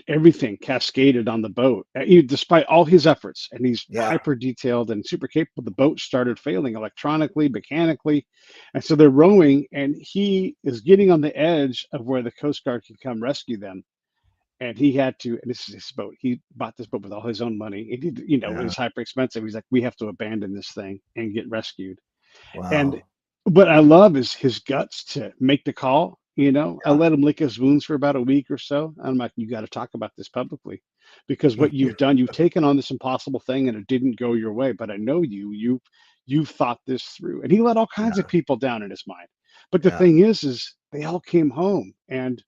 everything cascaded on the boat. Despite all his efforts, and he's hyper detailed and super capable, the boat started failing electronically, mechanically, and so they're rowing, and he is getting on the edge of where the Coast Guard can come rescue them. And he had to, and this is his boat. He bought this boat with all his own money. It did, it was hyper expensive. He's like, we have to abandon this thing and get rescued. Wow. And what I love is his guts to make the call. I let him lick his wounds for about a week or so. I'm like, you got to talk about this publicly, because what you've done, you've taken on this impossible thing and it didn't go your way. But I know you've thought this through. And he let all kinds of people down in his mind. But the thing is they all came home. And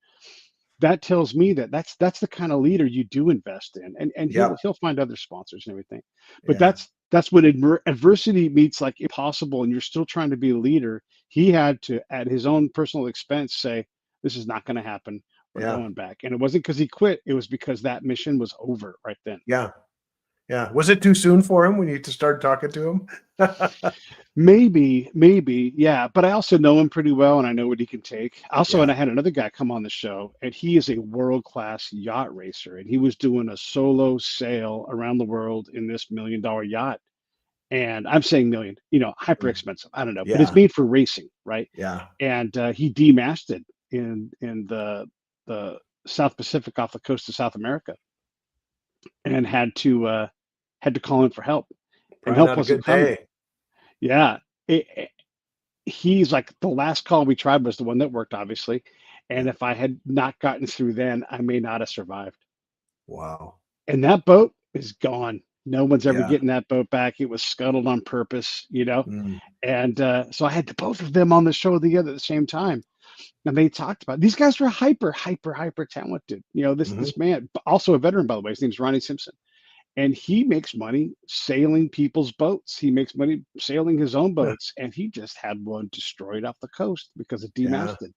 that tells me that that's the kind of leader you do invest in, and Yep. he'll find other sponsors and everything. But Yeah. that's when adversity meets like impossible, and you're still trying to be a leader. He had to, at his own personal expense, say, "This is not going to happen. We're Yeah. going back." And it wasn't because he quit; it was because that mission was over right then. Yeah. Yeah. Was it too soon for him when you started talking to him? Maybe, yeah. But I also know him pretty well, and I know what he can take. Also, and Yeah. I had another guy come on the show, and he is a world-class yacht racer, and he was doing a solo sail around the world in this $1 million yacht. And I'm saying million, hyper Mm. expensive. I don't know, but it's Yeah. made for racing, right? Yeah. And he demasted in the South Pacific off the coast of South America, and had to call in for help, and Probably help not a wasn't good coming. day. Yeah. He's like, the last call we tried was the one that worked, obviously. Yeah. And if I had not gotten through then, I may not have survived. Wow. And that boat is gone. No one's ever Yeah. getting that boat back. It was scuttled on purpose. Mm. And so I had both of them on the show together at the same time. And they talked about, these guys were hyper talented. This Hmm. this man, also a veteran, by the way, his name's Ronnie Simpson. And he makes money sailing people's boats. He makes money sailing his own boats, and he just had one destroyed off the coast because it Yeah. demasted.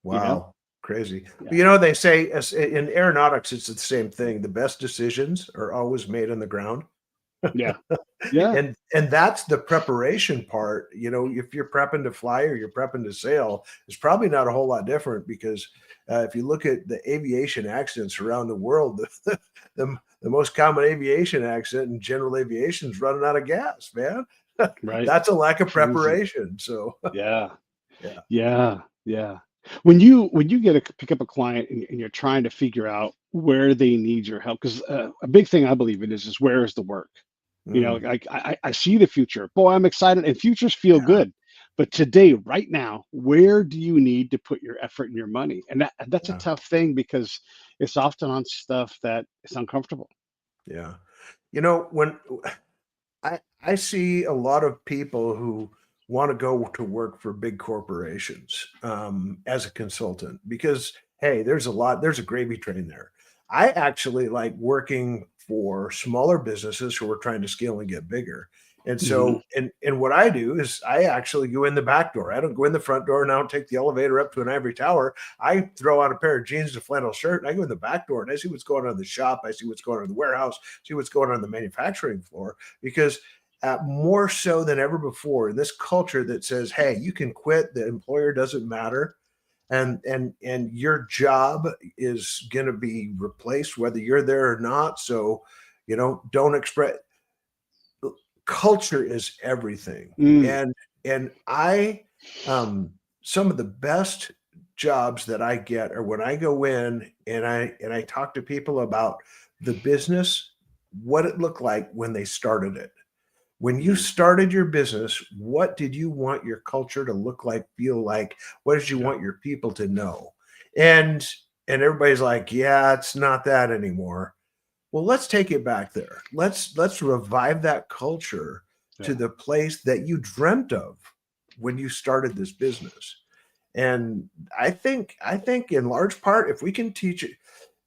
You know? Wow. Crazy. Yeah. But you know, they say in aeronautics, it's the same thing. The best decisions are always made on the ground. Yeah. Yeah. And that's the preparation part. If you're prepping to fly or you're prepping to sail, it's probably not a whole lot different because if you look at the aviation accidents around the world, the most common aviation accident in general aviation is running out of gas, man. Right. That's a lack of Crazy. preparation. So Yeah. yeah. Yeah. Yeah. When you pick up a client, and you're trying to figure out where they need your help, because a big thing I believe in is where is the work. Mm, Like I see the future. Boy, I'm excited, and futures feel yeah. good. But today, right now, where do you need to put your effort and your money? And that's a Yeah. tough thing because it's often on stuff that is uncomfortable. Yeah. When I see a lot of people who want to go to work for big corporations as a consultant because, hey, there's a gravy train there. I actually like working for smaller businesses who are trying to scale and get bigger. And Mhm. so, and what I do is I actually go in the back door. I don't go in the front door and I don't take the elevator up to an ivory tower. I throw on a pair of jeans, a flannel shirt, and I go in the back door and I see what's going on in the shop. I see what's going on in the warehouse, see what's going on in the manufacturing floor, because more so than ever before in this culture that says, hey, you can quit, the employer doesn't matter, and your job is going to be replaced whether you're there or not. So don't express. Culture is everything. Mm. And I some of the best jobs that I get are when I go in and I talk to people about the business, what it looked like when they started it. When you Mhm. started your business, what did you want your culture to look like, feel like? What did you Yeah. want your people to know? And everybody's like, yeah, it's not that anymore. Well, let's take it back there. Let's revive that culture to Yeah. the place that you dreamt of when you started this business. And I think in large part, if we can teach it,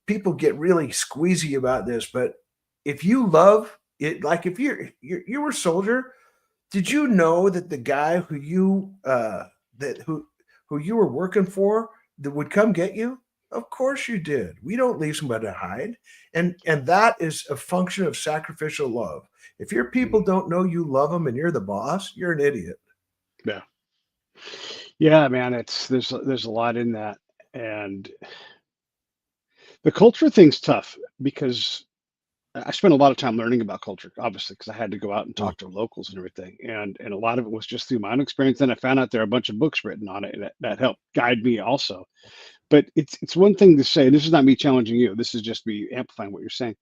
people get really squeezy about this, but if you love it, like if you were a soldier, did you know that the guy who you were working for that would come get you? Of course you did. We don't leave somebody to hide. And that is a function of sacrificial love. If your people Mhm. don't know you love them and you're the boss, you're an idiot. Yeah. Yeah, man. There's a lot in that, and the culture thing's tough because I spent a lot of time learning about culture, obviously, because I had to go out and Mm, talk to locals and everything. And a lot of it was just through my own experience. Then I found out there are a bunch of books written on it that helped guide me also. But it's one thing to say, this is not me challenging you. This is just me amplifying what you're saying.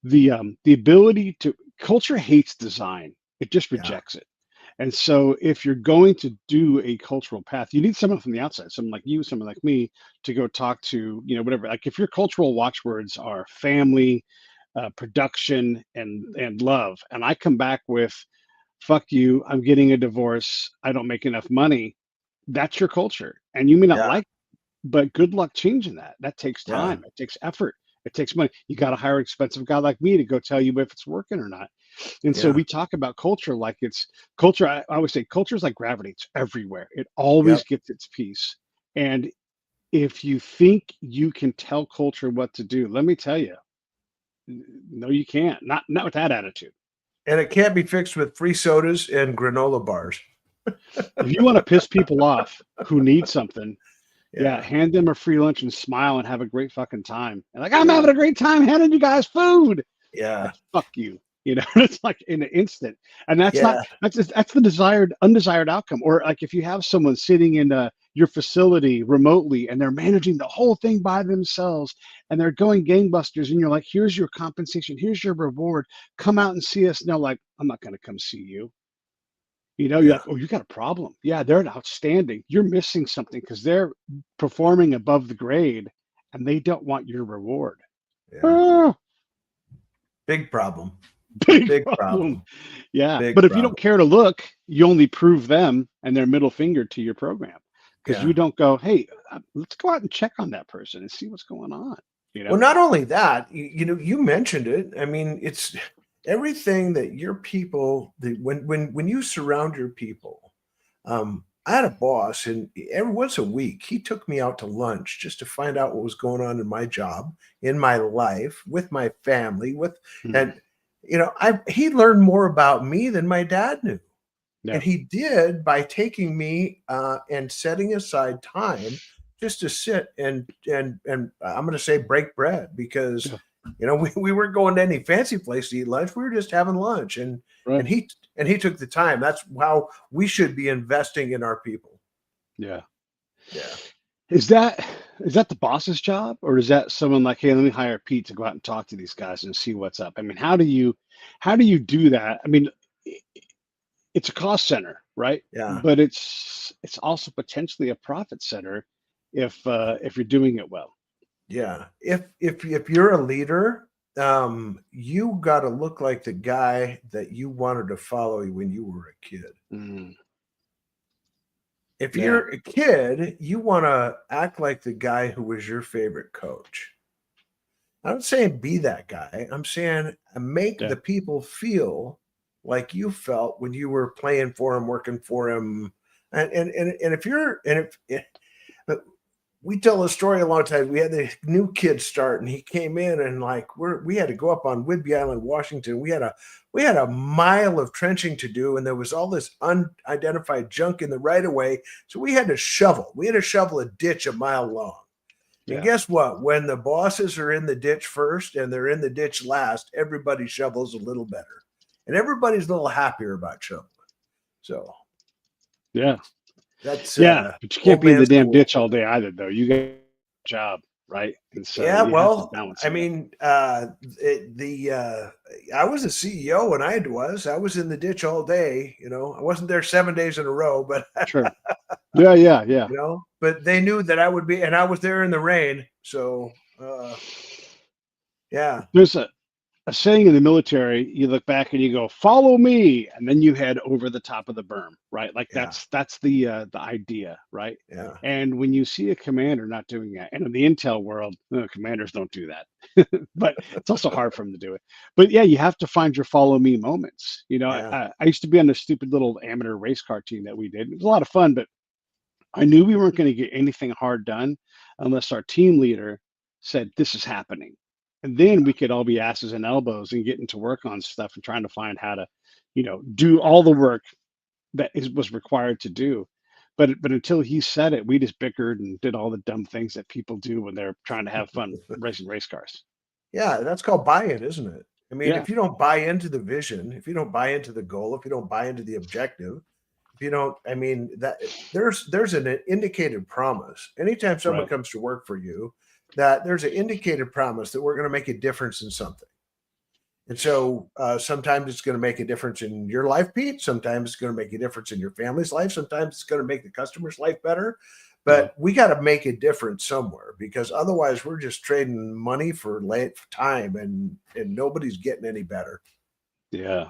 The ability to culture hates design. It just yeah, rejects it. And so if you're going to do a cultural path, you need someone from the outside, someone like you, someone like me, to go talk to, whatever. Like if your cultural watchwords are family, production, and love, and I come back with "fuck you," I'm getting a divorce, I don't make enough money. That's your culture, and you may not yeah, like. but good luck changing that. That takes Yeah. time. It takes effort. It takes money. You got to hire an expensive guy like me to go tell you if it's working or not. And so Yeah. we talk about culture like it's culture. I always say culture is like gravity. It's everywhere. It always Yep. gets its piece. And if you think you can tell culture what to do, let me tell you, no, you can't. Not with that attitude. And it can't be fixed with free sodas and granola bars. If you want to piss people off who need something, yeah, Yeah. hand them a free lunch and smile and have a great fucking time. And like, I'm Yeah. having a great time handing you guys food. Yeah. Like, fuck you. You know, it's like in an instant. And that's not Yeah. that's the undesired outcome. Or like if you have someone sitting in your facility remotely and they're managing the whole thing by themselves and they're going gangbusters and you're like, here's your compensation, here's your reward. Come out and see us. No, like, I'm not gonna come see you. You know, you're Yeah. like, oh, you got a problem. Yeah, they're outstanding. You're missing something because they're performing above the grade and they don't want your reward. Yeah. Ah, Big problem. big Big problem. problem. Yeah. Big But if you don't problem. care to look, you only prove them and their middle finger to your program because Yeah. you don't go, hey, let's go out and check on that person and see what's going on. You Well, know? not only that, you mentioned it. I mean, it's everything that your people, when you surround your people. I had a boss, and every once a week he took me out to lunch just to find out what was going on in my job, in my life, with my family, Mhm. and he learned more about me than my dad knew. Yeah. And he did by taking me and setting aside time just to sit and I'm going to say break bread because Yeah. we weren't going to any fancy place to eat lunch. We were just having lunch, and Right. he took the time. That's how we should be investing in our people. Yeah. Yeah. Is that is that the boss's job, or is that someone like, hey, let me hire Pete to go out and talk to these guys and see what's up? I mean, how do you do that? I mean, i- it's a cost center, right? Yeah. But it's also potentially a profit center if you're doing it well. Yeah. If you're a leader, you got to look like the guy that you wanted to follow when you were a kid. Mm, If yeah, you're a kid, you want to act like the guy who was your favorite coach. I'm not saying be that guy. I'm saying make yeah, the people feel like you felt when you were playing for him, working for him. And if you're and if we tell a story a long time. We had the new kid start, and he came in, and like we had to go up on Whidbey Island, Washington. We had a mile of trenching to do, and there was all this unidentified junk in the right of way. So we had to shovel. We had to shovel a ditch a mile long. And yeah. guess what? When the bosses are in the ditch first and they're in the ditch last, everybody shovels a little better, and everybody's a little happier about shoveling. So Yeah. that's Yeah, but you can't old be in man the damn school. ditch all day either, though. You got a job, right? And so Yeah, you have to well, balance I it out. mean, I was a CEO when I was in the ditch all day. I wasn't there 7 days in a row, but Sure. Yeah, yeah, yeah. but they knew that I would be, and I was there in the rain. So, yeah, There's a saying in the military, you look back and you go, "Follow me," and then you head over the top of the berm, right? Like yeah, that's the idea, right? yeah, And when you see a commander not doing that, and in the intel world, commanders don't do that, but it's also hard for them to do it. But yeah, you have to find your follow me moments. yeah, I used to be on a stupid little amateur race car team that we did. It was a lot of fun, but I knew we weren't going to get anything hard done unless our team leader said, "This is happening." And then we could all be asses and elbows and getting to work on stuff and trying to find how to, do all the work that was required to do. But until he said it, we just bickered and did all the dumb things that people do when they're trying to have fun racing race cars. yeah. That's called buy-in, isn't it? I mean, Yeah, if you don't buy into the vision, if you don't buy into the goal, if you don't buy into the objective, if you don't, I mean, that there's an indicated promise. Anytime someone right. comes to work for you, that there's an indicated promise that we're going to make a difference in something. And so sometimes it's going to make a difference in your life, Pete. Sometimes it's going to make a difference in your family's life. Sometimes it's going to make the customer's life better. Yeah, But we got to make a difference somewhere because otherwise we're just trading money for late time, and nobody's getting any better. yeah.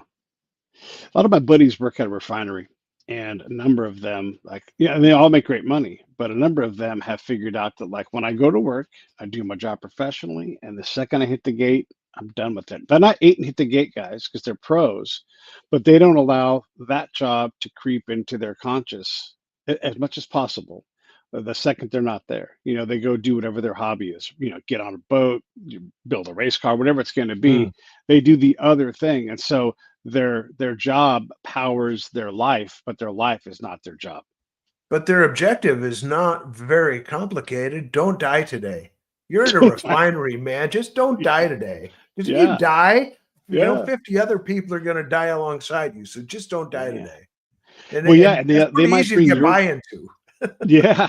A lot of my buddies work at a refinery, and a number of them, like, yeah, they all make great money, but a number of them have figured out that, like, when I go to work, I do my job professionally, and the second I hit the gate, I'm done with it. They're not 8 and hit the gate guys because they're pros, but they don't allow that job to creep into their conscious as much as possible. The second they're not there, they go do whatever their hobby is, get on a boat, build a race car, whatever it's going to be. They do the other thing. And so their job powers their life, but their life is not their job. But their objective is not very complicated. Don't die today. You're in a refinery, man. Just don't die today. Because if you die, 50 other people are going to die alongside you. So just don't die today. And, well, and they might easy to get buy-in to. Yeah.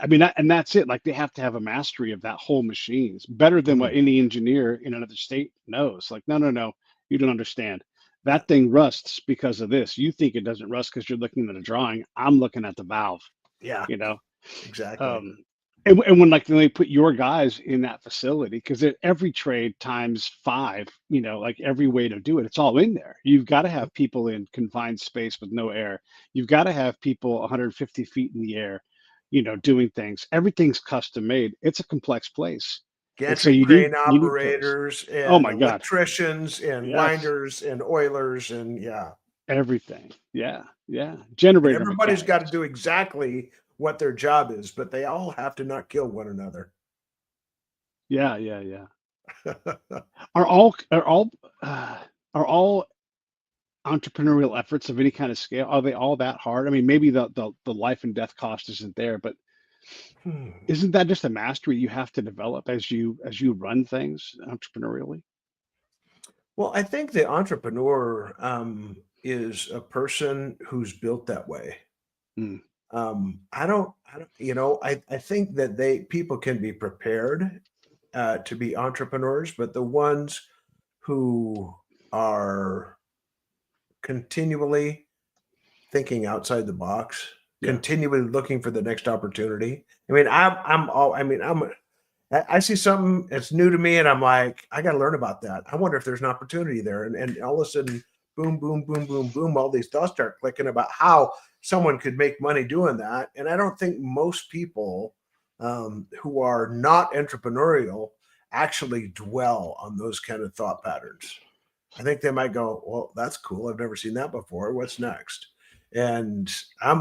I mean, and that's it. Like, they have to have a mastery of that whole machine. It's better than what any engineer in another state knows. Like, no, you don't understand. That thing rusts because of this. You think it doesn't rust because you're looking at a drawing. I'm looking at the valve. Yeah, exactly. And when, like, they put your guys in that facility, because every trade times 5, like, every way to do it, it's all in there. You've got to have people in confined space with no air. You've got to have people 150 feet in the air, doing things. Everything's custom made. It's a complex place. Gantry crane operators and oh my God, electricians and winders and oilers and everything. Yeah. Generator. And everybody's got to do exactly what their job is, but they all have to not kill one another. Yeah. Are all entrepreneurial efforts of any kind of scale, are they all that hard? I mean, maybe the life and death cost isn't there, but isn't that just a mastery you have to develop as you run things entrepreneurially? Well, I think the entrepreneur is a person who's built that way. I think that people can be prepared to be entrepreneurs, but the ones who are continually thinking outside the box, continually looking for the next opportunity. I mean, I see something that's new to me and I'm like, I got to learn about that. I wonder if there's an opportunity there. And all of a sudden, boom, boom, boom, boom, boom, all these thoughts start clicking about how someone could make money doing that. And I don't think most people who are not entrepreneurial actually dwell on those kind of thought patterns. I think they might go, well, that's cool. I've never seen that before. What's next? And I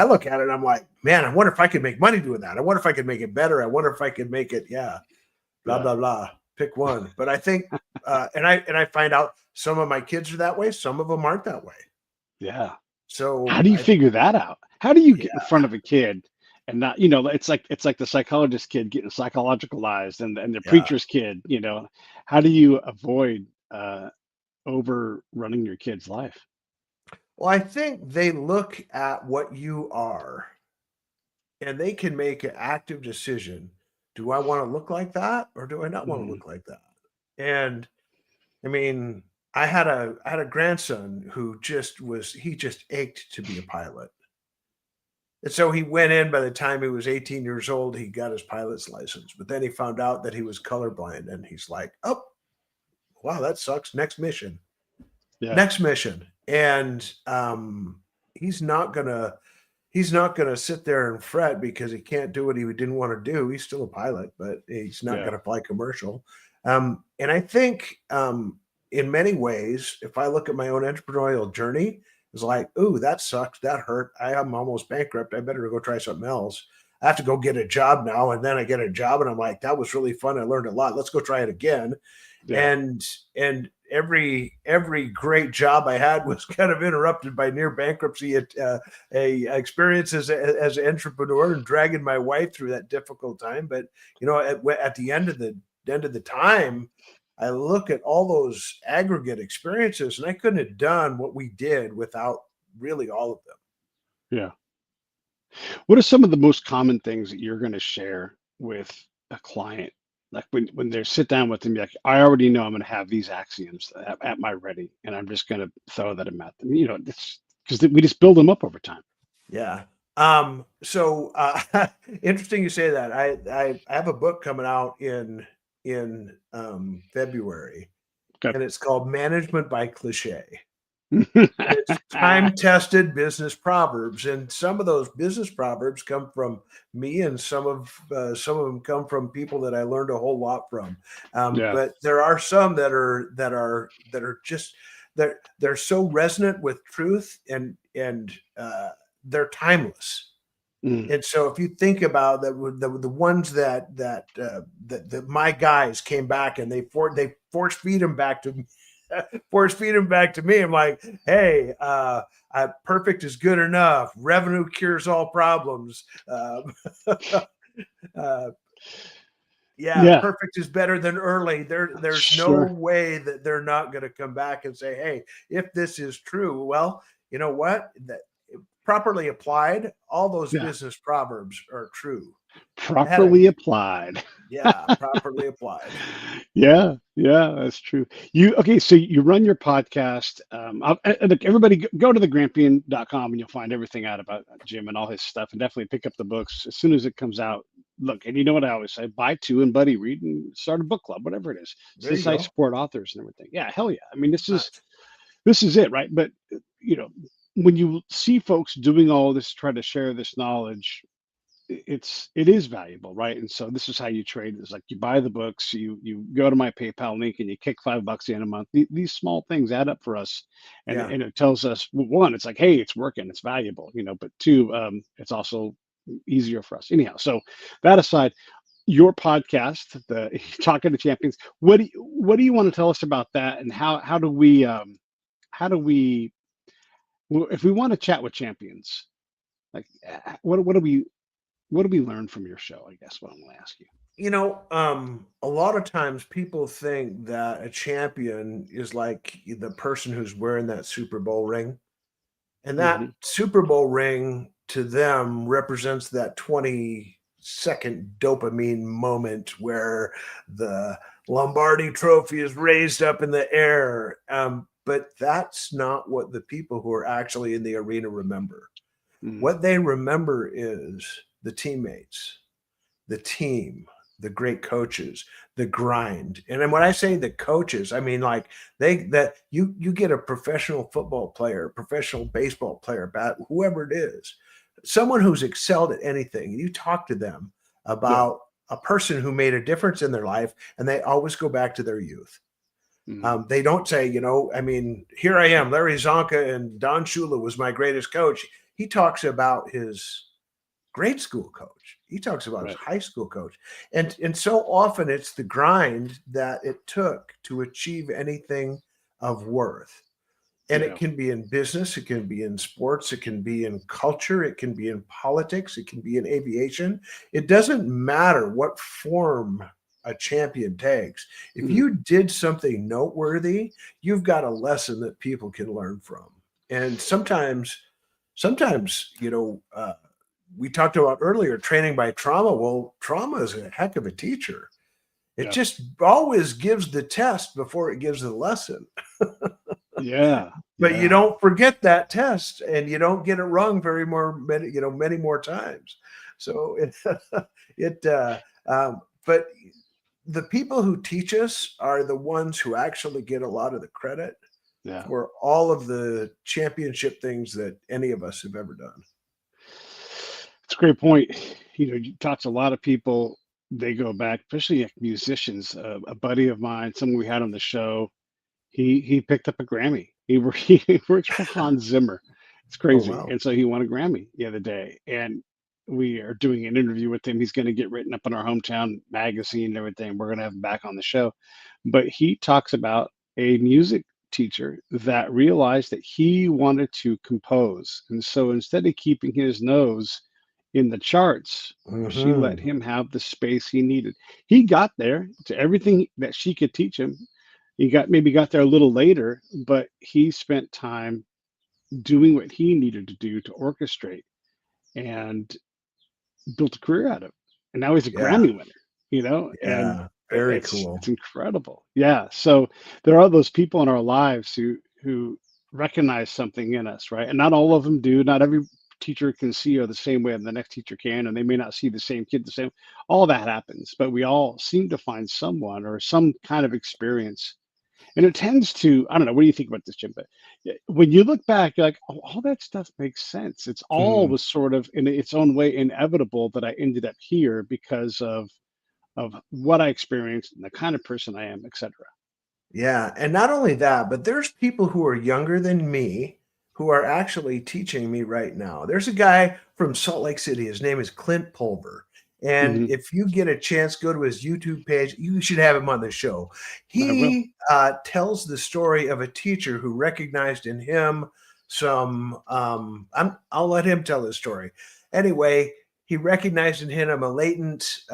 look at it and I'm like, man, I wonder if I could make money doing that. I wonder if I could make it better. I wonder if I could make it, blah, blah, blah. Pick one. But I think, and I find out some of my kids are that way. Some of them aren't that way. Yeah. So how do you figure that out? How do you get in front of a kid and not, it's like the psychologist kid getting psychologicalized and the preacher's kid, how do you avoid overrunning your kid's life? Well, I think they look at what you are and they can make an active decision. Do I want to look like that or do I not want to look like that? And I mean, I had a grandson who just ached to be a pilot. And so he went in. By the time he was 18 years old, he got his pilot's license. But then he found out that he was colorblind and he's like, oh, wow, that sucks. Next mission. Next mission. And he's not gonna sit there and fret because he can't do what he didn't want to do. He's still a pilot, but he's not gonna fly commercial. And I think in many ways, if I look at my own entrepreneurial journey, it's like, ooh, that sucks. That hurt. I am almost bankrupt. I better go try something else. I have to go get a job now. And then I get a job and I'm like, that was really fun. I learned a lot. Let's go try it again. And every great job I had was kind of interrupted by near bankruptcy experience as an entrepreneur and dragging my wife through that difficult time. But at the end of the time, I look at all those aggregate experiences and I couldn't have done what we did without really all of them. Yeah. What are some of the most common things that you're going to share with a client? Like when they sit down with them, like, I already know I'm going to have these axioms at my ready, and I'm just going to throw that at them. It's because we just build them up over time. Yeah. So interesting you say that. I have a book coming out in February, and it's called Management by Cliche. It's time-tested business proverbs, and some of those business proverbs come from me, and some of them come from people that I learned a whole lot from. Yeah. But there are some that are just they're so resonant with truth, and they're timeless. Mm. And so, if you think about the ones that my guys came back and they force feed them back to me, force feed them back to me. I'm like, hey, perfect is good enough. Revenue cures all problems. Uh, yeah, Yeah. perfect is better than early. There's no Sure. way that they're not going to come back and say, hey, if this is true, well, you know what? That properly applied, all those Yeah. business proverbs are true. Properly applied. Yeah, properly applied. Yeah, yeah, that's true. Okay, so you run your podcast. Look, everybody go to the Grampion.com and you'll find everything out about Jim and all his stuff, and definitely pick up the books as soon as it comes out. Look, and you know what I always say, buy two and buddy read and start a book club, whatever it is. So There this you is how you go. support authors and everything. Yeah, hell yeah. I mean, this Uh, is this is it, right? But you know, when you see folks doing all this, try to share this knowledge, it is valuable, right? And so this is how you trade. It's like you buy the books, you go to my PayPal link, and you kick $5 in a month. These small things add up for us, and yeah. and it tells us, well, one, it's like, hey, it's working, it's valuable, but two, it's also easier for us. Anyhow, so that aside, your podcast, the Talking to Champions, what do you want to tell us about that, and how do we well, if we want to chat with champions, like what do we learn from your show? I guess what I'm going to ask you. A lot of times people think that a champion is like the person who's wearing that Super Bowl ring. And that Hmm. Super Bowl ring to them represents that 20-second dopamine moment where the Lombardi trophy is raised up in the air. But that's not what the people who are actually in the arena remember. Hmm. What they remember is the teammates, the team, the great coaches, the grind. And then when I say the coaches, I mean like you get a professional football player, professional baseball player, whoever it is, someone who's excelled at anything. You talk to them Yeah. about a person who made a difference in their life, and they always go back to their youth. Hmm. They don't say, I mean, here I am, Larry Zonka and Don Shula was my greatest coach. He talks about his grade school coach. He talks about his Right. high school coach. And so often it's the grind that it took to achieve anything of worth. And it Yeah. can be in business, it can be in sports, it can be in culture, it can be in politics, it can be in aviation. It doesn't matter what form a champion takes. If Mhm. you did something noteworthy, you've got a lesson that people can learn from. And sometimes, we talked about earlier training by trauma. Well, trauma is a heck of a teacher. It Yeah. just always gives the test before it gives the lesson. Yeah. But you Yeah. don't forget that test, and you don't get it wrong many more times. So it but the people who teach us are the ones who actually get a lot of the credit Yeah. for all of the championship things that any of us have ever done. It's a great point. You talk to a lot of people, they go back, especially like musicians. A buddy of mine, someone we had on the show, he picked up a Grammy. He works for Hans Zimmer. It's Oh crazy. wow. And so he won a Grammy the other day. And we are doing an interview with him. He's going to get written up in our hometown magazine and everything. We're going to have him back on the show. But he talks about a music teacher that realized that he wanted to compose. And so instead of keeping his nose in the charts, she let Hmm. him have the space he needed. He got there to everything that she could teach him. He got there a little later, but he spent time doing what he needed to do to orchestrate and built a career out of it. And now he's a Yeah. Grammy winner, and Yeah. Very it's cool. incredible. Yeah. So there are those people in our lives who recognize something in us, right? And not all of them do. Not every teacher can see or the same way and the next teacher can, and they may not see the same kid the same. All that happens, but we all seem to find someone or some kind of experience. And it tends to, I don't know, what do you think about this, Jim? But when you look back, you're like, oh, all that stuff makes sense. It's all Mm. was sort of in its own way inevitable that I ended up here because of what I experienced and the kind of person I am, etc. Yeah, and not only that, but there's people who are younger than me who are actually teaching me right now. There's a guy from Salt Lake City. His name is Clint Pulver. And Hmm. if you get a chance, go to his YouTube page. You should have him on the show. I will. He tells the story of a teacher who recognized in him some. I'll let him tell his story. Anyway, he recognized in him a latent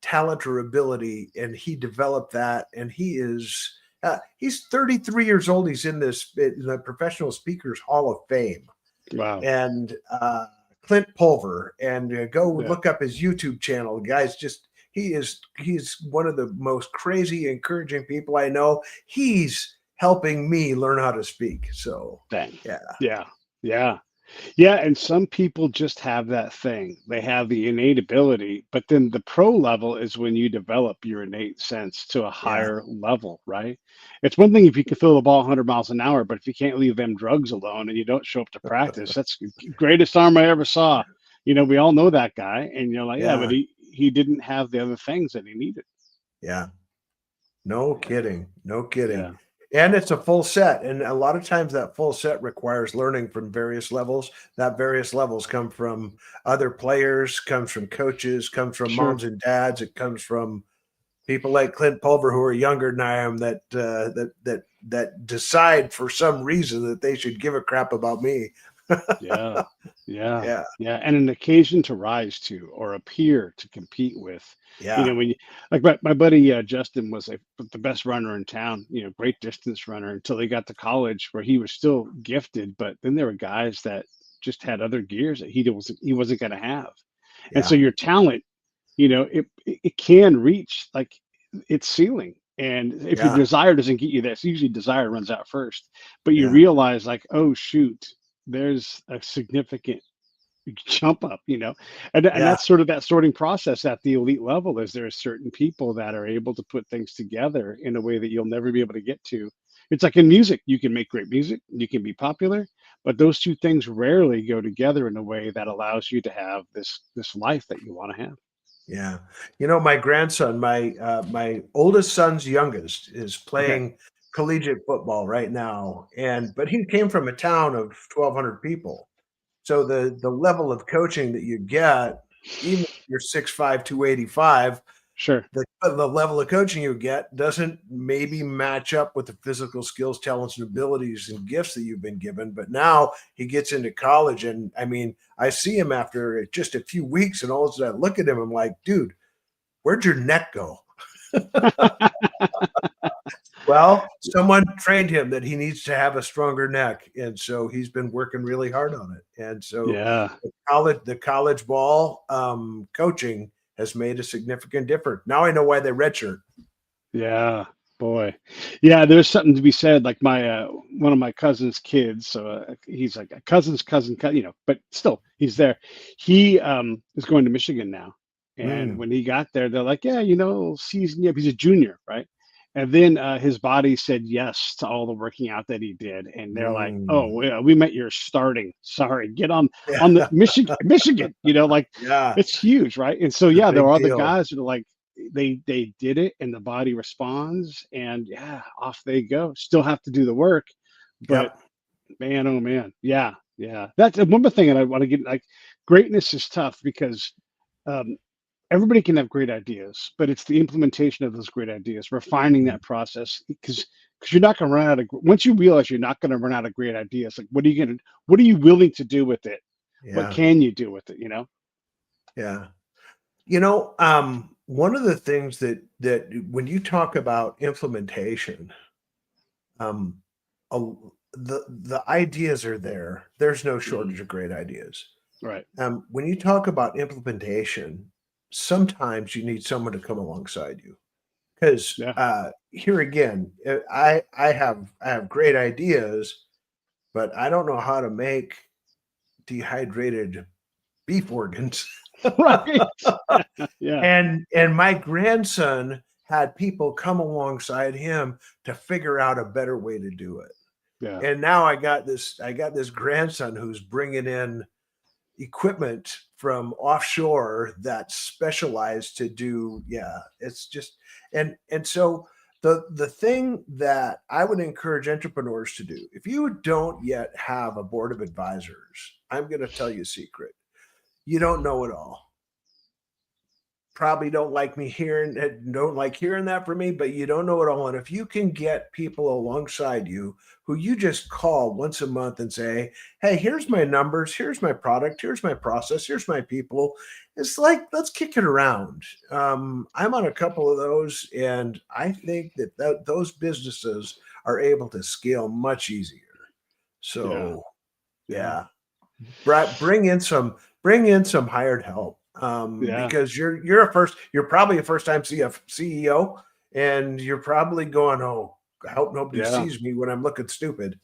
talent or ability, and he developed that. And he's 33 years old. He's in the Professional Speakers Hall of Fame. Wow. And Clint Pulver, and go Yeah. look up his YouTube channel. The guy's just he's one of the most crazy, encouraging people I know. He's helping me learn how to speak. So Dang. yeah, Yeah. Yeah. Yeah, and some people just have that thing. They have the innate ability, but then the pro level is when you develop your innate sense to a yeah, higher level, right? It's one thing if you can throw the ball 100 miles an hour, but if you can't leave them drugs alone and you don't show up to practice, that's the greatest arm I ever saw. We all know that guy, and you're like, yeah, but yeah, he didn't have the other things that he needed. yeah. No kidding. No kidding. Yeah, And it's a full set. And a lot of times that full set requires learning from various levels. That various levels come from other players, comes from coaches, comes from sure. moms and dads. It comes from people like Clint Pulver who are younger than I am that decide for some reason that they should give a crap about me. Yeah, yeah, Yeah. yeah, and an occasion to rise to or appear to compete with. Yeah. When you like my buddy Justin was the best runner in town. Great distance runner until he got to college where he was still gifted, but then there were guys that just had other gears that he wasn't going to have, and so Yeah. your talent, it can reach like its ceiling. And if your Yeah. desire doesn't get you there, it's usually desire runs out first. But you Yeah. realize like, oh shoot, there's a significant jump up, and Yeah. that's sort of that sorting process at the elite level is there are certain people that are able to put things together in a way that you'll never be able to get to. It's like in music, you can make great music, you can be popular, but those two things rarely go together in a way that allows you to have this life that you want to have. Yeah. My grandson, my oldest son's youngest, is Okay. playing collegiate football right now. But he came from a town of 1,200 people. So the level of coaching that you get, even if you're 6'5", 285, Sure. the level of coaching you get doesn't maybe match up with the physical skills, talents, and abilities and gifts that you've been given. But now he gets into college, and I mean, I see him after just a few weeks, and all of a sudden I look at him, I'm like, dude, where'd your neck go? Well, someone trained him that he needs to have a stronger neck, and so he's been working really hard on it. And so Yeah. the college ball coaching has made a significant difference. Now I know why they redshirt. Yeah, boy. Yeah, there's something to be said. Like my one of my cousin's kids, so he's like a cousin's cousin, but still he's there. He is going to Michigan now, and Mm, when he got there, they're like, yeah, season. Yeah, he's a junior, right? And then his body said yes to all the working out that he did, and they're like, mm. "Oh, yeah, we met your starting. Sorry, get on the Yeah, Michigan. Like yeah, it's huge, right?" And so it's a yeah, there big are the deal. guys that are like they did it and the body responds and yeah, off they go. Still have to do the work, but Yep. man, oh man, yeah, yeah. That's one more thing, and I want to get like greatness is tough because um, everybody can have great ideas, but it's the implementation of those great ideas, refining Mm, that process because you're not going to run out of once you realize you're not going to run out of great ideas. Like, what are you willing to do with it? What yeah, can you do with it? yeah. One of the things that when you talk about implementation, um, a the ideas are there. There's no Mhm. shortage of great ideas. Right. When you talk about implementation, sometimes you need someone to come alongside you because Yeah. here again, I have great ideas, but I don't know how to make dehydrated beef organs. Right. Yeah. And my grandson had people come alongside him to figure out a better way to do it. Yeah. And now I got this grandson who's bringing in equipment from offshore that's specialized to do. Yeah, it's just, and so the thing that I would encourage entrepreneurs to do, if you don't yet have a board of advisors, I'm going to tell you a secret. You don't know it all. Probably don't like hearing that from me, but you don't know it all. And if you can get people alongside you who you just call once a month and say, hey, here's my numbers, here's my product, here's my process, here's my people. It's like, let's kick it around. I'm on a couple of those, and I think that those businesses are able to scale much easier. So yeah. Bring in some hired help. Because you're probably a first-time CEO, and you're probably going, oh, I hope nobody sees me when I'm looking stupid.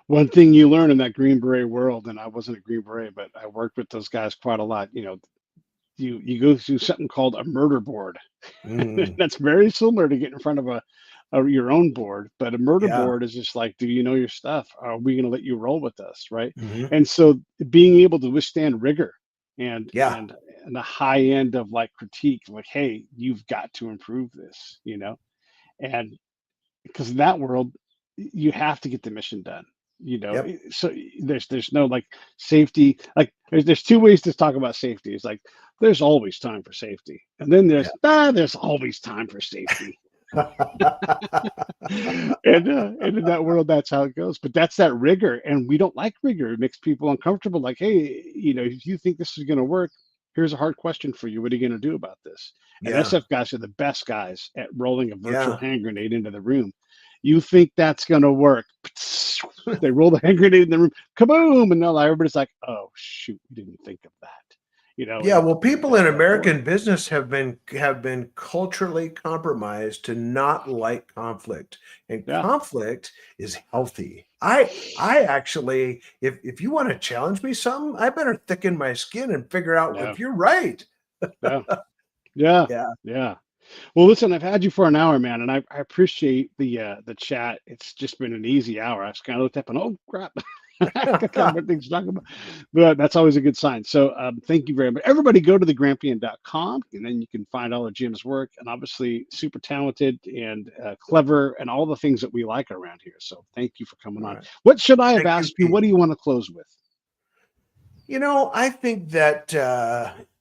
One thing you learn in that Green Beret world, and I wasn't a Green Beret, but I worked with those guys quite a lot. You go through something called a murder board. That's very similar to getting in front of your own board, but a murder board is just like, do you know your stuff? Are we going to let you roll with us, right? And so being able to withstand rigor and the high end of like critique, like, hey, you've got to improve this, and because in that world you have to get the mission done, so there's no like safety, like there's two ways to talk about safety. It's like there's always time for safety, and then there's always time for safety. and in that world, that's how it goes. But that's that rigor, and we don't like rigor. It makes people uncomfortable. Like, hey, if you think this is going to work, here's a hard question for you. What are you going to do about this? And SF guys are the best guys at rolling a virtual hand grenade into the room. You think that's going to work? They roll the hand grenade in the room, kaboom, and now everybody's like, oh shoot, we didn't think of that. Well, people in American business have been culturally compromised to not like conflict, and conflict is healthy. I actually, if you want to challenge me something, I better thicken my skin and figure out if you're right. Yeah. Well, listen, I've had you for an hour, man, and I appreciate the chat. It's just been an easy hour. I just kind of looked up and, oh crap. Kind of things to talk about, but that's always a good sign. So thank you very much. Everybody go to thegrampion.com, and then you can find all of Jim's work, and obviously super talented and clever and all the things that we like around here. So thank you for coming on. What should I have asked you? What do you want to close with? I think that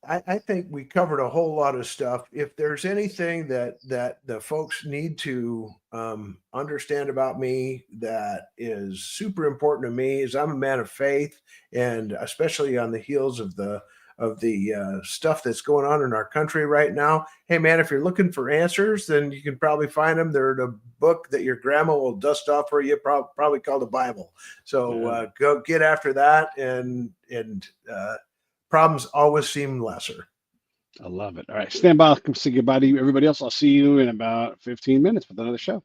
I think we covered a whole lot of stuff. If there's anything that the folks need to understand about me that is super important to me, is I'm a man of faith, and especially on the heels of the stuff that's going on in our country right now. Hey man, if you're looking for answers, then you can probably find them. They're in a book that your grandma will dust off for you, probably called the Bible. So go get after that, and problems always seem lesser. I love it. All right, stand by. I'll come say goodbye to you, everybody else. I'll see you in about 15 minutes with another show.